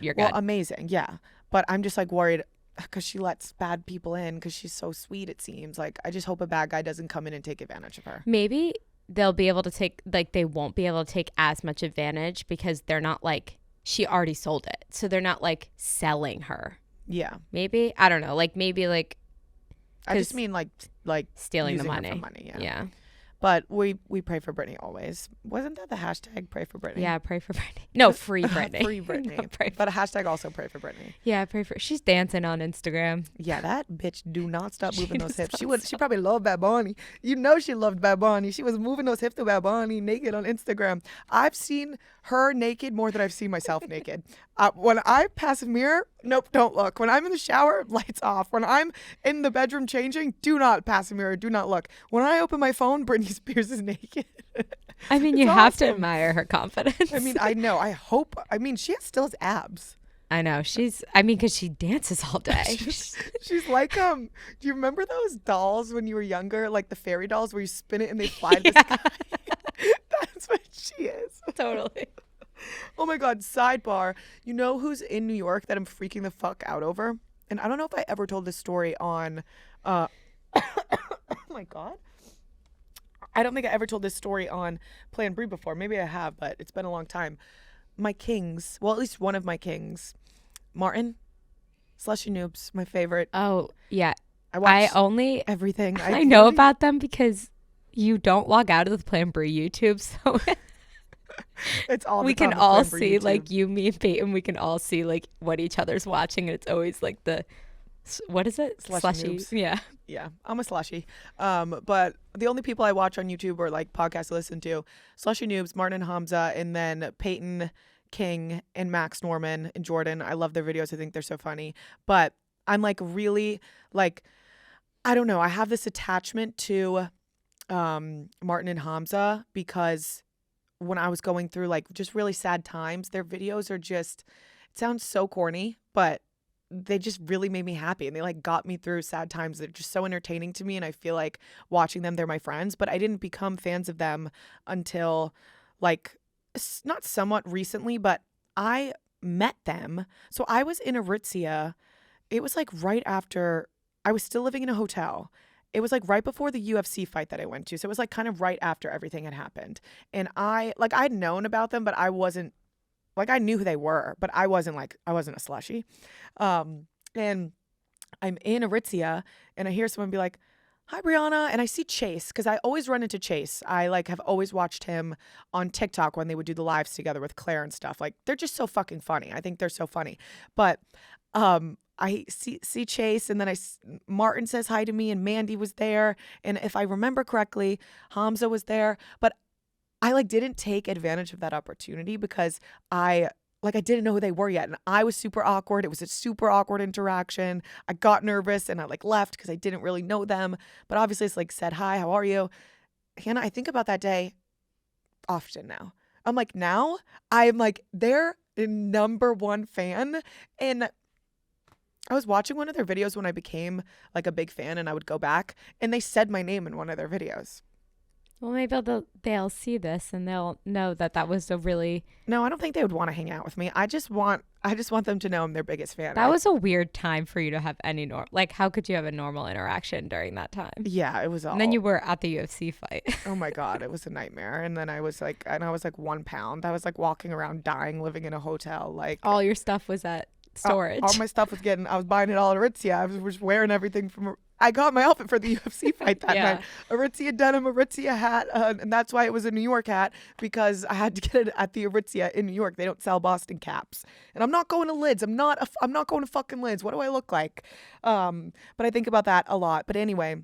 you're good. Well, amazing, yeah. But I'm just, like, worried because she lets bad people in because she's so sweet, it seems. Like, I just hope a bad guy doesn't come in and take advantage of her. Maybe they'll be able to take, like, they won't be able to take as much advantage because they're not, like, she already sold it. So they're not like selling her. Yeah. Maybe. I don't know. Like maybe like. I just mean like stealing the money. Her for money. Yeah. But we pray for Britney always. Wasn't that the hashtag pray for Britney? Yeah, pray for Britney. No, free Britney. Free Britney. No, but a hashtag also pray for Britney. Yeah, pray for. She's dancing on Instagram. Yeah, that bitch do not stop moving those hips. She probably loved Bad Bunny. You know she loved Bad Bunny. She was moving those hips to Bad Bunny naked on Instagram. I've seen her naked more than I've seen myself naked. When I pass a mirror, nope, don't look. When I'm in the shower, lights off. When I'm in the bedroom changing, do not pass a mirror, do not look. When I open my phone, Britney Spears is naked. I mean, you have to admire her confidence. I mean, I know. She still has abs. I know. Because she dances all day. she's like, do you remember those dolls when you were younger? Like the fairy dolls where you spin it and they fly to the sky? That's what she is. Totally. Oh my God. Sidebar. You know who's in New York that I'm freaking the fuck out over? And I don't know if I ever told this story on, oh my God. I don't think I ever told this story on PlanBri before. Maybe I have, but it's been a long time. My kings, well, at least one of my kings, Martin, Slushy Noobs, my favorite. Oh, yeah. I watch everything. I know about them because you don't log out of the PlanBri YouTube, so it's all we can all see YouTube. Like you, me, and Peyton. We can all see like what each other's watching, and it's always like the what is it? Slushy. Yeah, I'm a slushy. But the only people I watch on YouTube or like podcasts to listen to, Slushy Noobs, Martin and Hamza, and then Peyton King and Max Norman and Jordan. I love their videos. I think they're so funny. But I'm like really like, I don't know. I have this attachment to Martin and Hamza because when I was going through like just really sad times, their videos are just, it sounds so corny, but they just really made me happy and they like got me through sad times. They're just so entertaining to me and I feel like watching them, they're my friends, but I didn't become fans of them until like not somewhat recently, but I met them. So I was in Aritzia. It was like right after I was still living in a hotel. It was like right before the UFC fight that I went to. So it was like kind of right after everything had happened. And I'd known about them, but I wasn't like, I knew who they were, but I wasn't a slushy. And I'm in Aritzia and I hear someone be like, hi, Brianna. And I see Chase because I always run into Chase. I like have always watched him on TikTok when they would do the lives together with Claire and stuff. Like they're just so fucking funny. I think they're so funny. But I see Chase, and then Martin says hi to me, and Mandy was there, and if I remember correctly, Hamza was there, but I like didn't take advantage of that opportunity because I didn't know who they were yet, and I was super awkward. It was a super awkward interaction. I got nervous and I like left because I didn't really know them, but obviously it's like said hi, how are you, Hannah? I think about that day often now. I'm like, now I'm like their number one fan, and I was watching one of their videos when I became like a big fan, and I would go back and they said my name in one of their videos. Well, maybe they'll see this and they'll know that was a really. No, I don't think they would want to hang out with me. I just want them to know I'm their biggest fan. That was a weird time for you to have any like, how could you have a normal interaction during that time? Yeah, it was all. And then you were at the UFC fight. Oh my God, it was a nightmare. And then I was like 1 pound. I was like walking around dying, living in a hotel. Like all your stuff was at storage. All my stuff was I was buying it all at Aritzia. I was wearing everything I got my outfit for the UFC fight that night. Aritzia denim, Aritzia hat, and that's why it was a New York hat, because I had to get it at the Aritzia in New York. They don't sell Boston caps, and I'm not going to Lids. I'm not going to fucking Lids. What do I look like? But I think about that a lot. But anyway,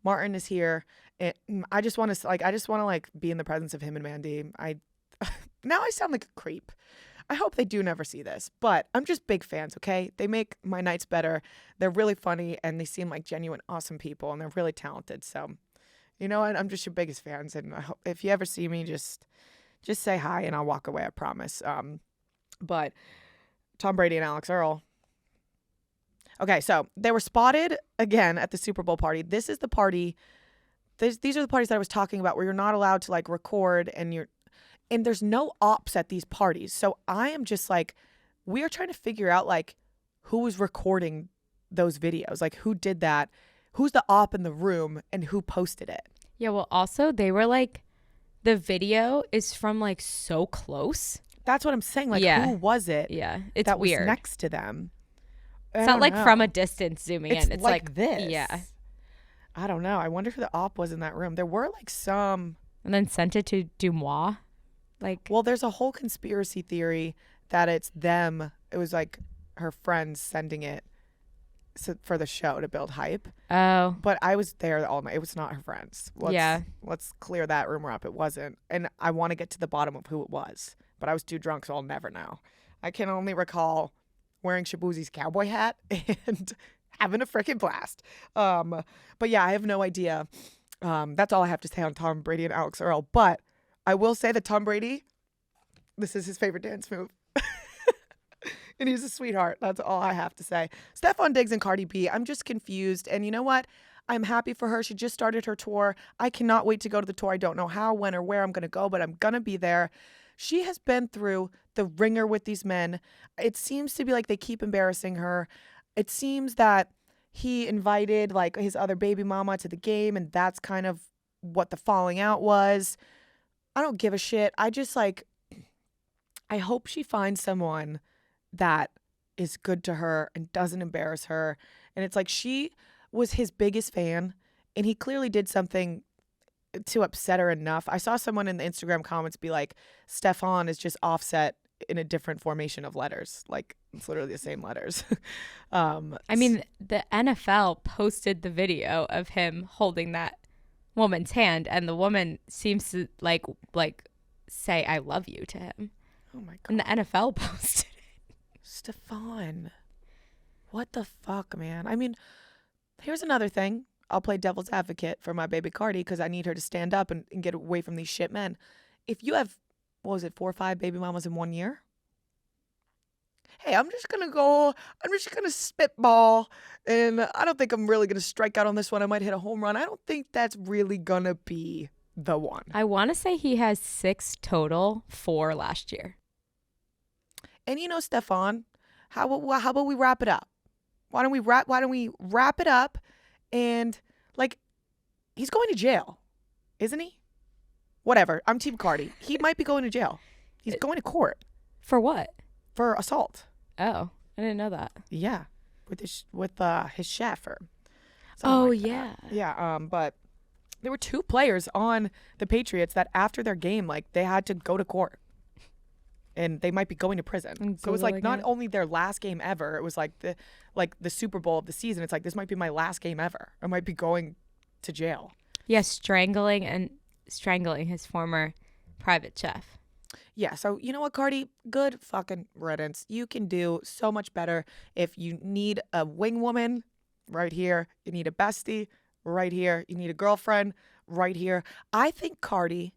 Martin is here, and I just want to be in the presence of him and Mandy. Now I sound like a creep. I hope they do never see this, but I'm just big fans, okay? They make my nights better. They're really funny, and they seem like genuine, awesome people, and they're really talented. So, you know what? I'm just your biggest fans, and I hope if you ever see me, just say hi, and I'll walk away, I promise. But Tom Brady and Alex Earl. Okay, so they were spotted again at the Super Bowl party. This is the party. These are the parties that I was talking about where you're not allowed to, like, record, and there's no ops at these parties. So I am just like, we are trying to figure out like who was recording those videos, like who did that, who's the op in the room, and who posted it. Yeah, well, also they were like, the video is from like so close. That's what I'm saying. Like, who was it? Yeah, it's that weird. Was next to them. It's not like from a distance zooming in. It's like this. Yeah. I don't know. I wonder who the op was in that room. There were like some. And then sent it to Dumois. Well, there's a whole conspiracy theory that it's them. It was like her friends sending it for the show to build hype. Oh. But I was there all night. It was not her friends. Let's clear that rumor up. It wasn't. And I want to get to the bottom of who it was. But I was too drunk, so I'll never know. I can only recall wearing Shabuzi's cowboy hat and having a freaking blast. But yeah, I have no idea. That's all I have to say on Tom Brady and Alex Earl. But I will say that Tom Brady, this is his favorite dance move. And he's a sweetheart. That's all I have to say. Stefon Diggs and Cardi B, I'm just confused. And you know what? I'm happy for her. She just started her tour. I cannot wait to go to the tour. I don't know how, when, or where I'm going to go, but I'm going to be there. She has been through the ringer with these men. It seems to be like they keep embarrassing her. It seems that he invited like his other baby mama to the game, and that's kind of what the falling out was. I don't give a shit. I just like, I hope she finds someone that is good to her and doesn't embarrass her. And it's like, she was his biggest fan, and he clearly did something to upset her enough. I saw someone in the Instagram comments be like, Stefon is just Offset in a different formation of letters. Like, it's literally the same letters. I mean, the NFL posted the video of him holding that woman's hand, and the woman seems to like say I love you to him. Oh my God. And the NFL posted it. Stefon, what the fuck, man? I mean, here's another thing. I'll play devil's advocate for my baby Cardi because I need her to stand up and get away from these shit men. If you have, 4 or 5 baby mamas in 1 year? Hey, I'm just going to spitball, and I don't think I'm really going to strike out on this one. I might hit a home run. I don't think that's really going to be the one. I want to say he has 6 total, 4 last year. And you know, Stefon, how about we wrap it up? Why don't we wrap it up? And like, he's going to jail, isn't he? Whatever. I'm Team Cardi. He might be going to jail. He's going to court. For what? For assault. Oh, I didn't know that. Yeah, with his chef or. Yeah. Yeah. But there were 2 players on the Patriots that after their game, like, they had to go to court. and they might be going to prison. I'm So it's like Googling not it. only their last game ever, it was like the Super Bowl of the season. It's like, this might be my last game ever. I might be going to jail. Yeah, strangling his former private chef. Yeah, so you know what, Cardi? Good fucking riddance. You can do so much better. If you need a wing woman, right here. You need a bestie, right here. You need a girlfriend, right here. I think Cardi,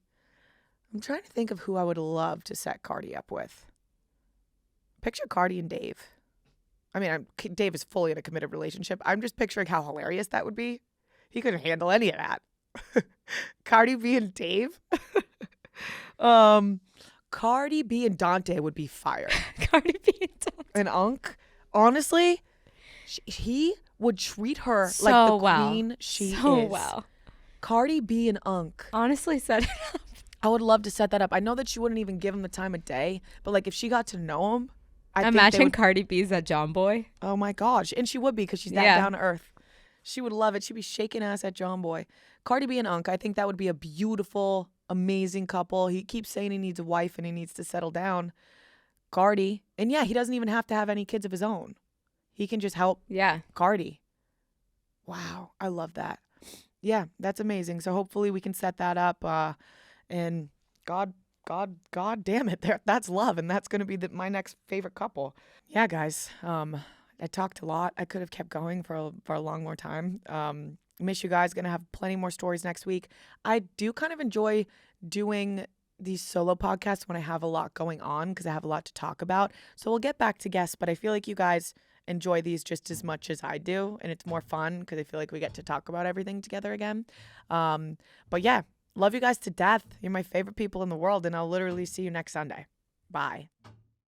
I'm trying to think of who I would love to set Cardi up with. Picture Cardi and Dave. I mean, Dave is fully in a committed relationship. I'm just picturing how hilarious that would be. He couldn't handle any of that. Cardi B and Dave. Cardi B and Dante would be fire. Cardi B and Dante. And Unc, honestly, he would treat her So like the well. queen she So is. well. Cardi B and Unc. Honestly said it up. I would love to set that up. I know that she wouldn't even give him the time of day, but like if she got to know him, I think they Imagine would, Cardi B's at John Boy. oh my gosh. And she would be, because she's that Yeah. down to earth. She would love it. She'd be shaking ass at John Boy. Cardi B and Unc, I think that would be a beautiful, amazing couple. He keeps saying he needs a wife and he needs to settle down. Cardi. And yeah, he doesn't even have to have any kids of his own. He can just help Yeah. Cardi. Wow. I love that. Yeah, that's amazing. So hopefully we can set that up. And God damn it. That's love. And that's going to be my next favorite couple. Yeah, guys. I talked a lot. I could have kept going for a long more time. Miss you guys. Going to have plenty more stories next week. I do kind of enjoy doing these solo podcasts when I have a lot going on, because I have a lot to talk about. So we'll get back to guests, but I feel like you guys enjoy these just as much as I do, and it's more fun because I feel like we get to talk about everything together again. But yeah, love you guys to death. You're my favorite people in the world, and I'll literally see you next Sunday. Bye.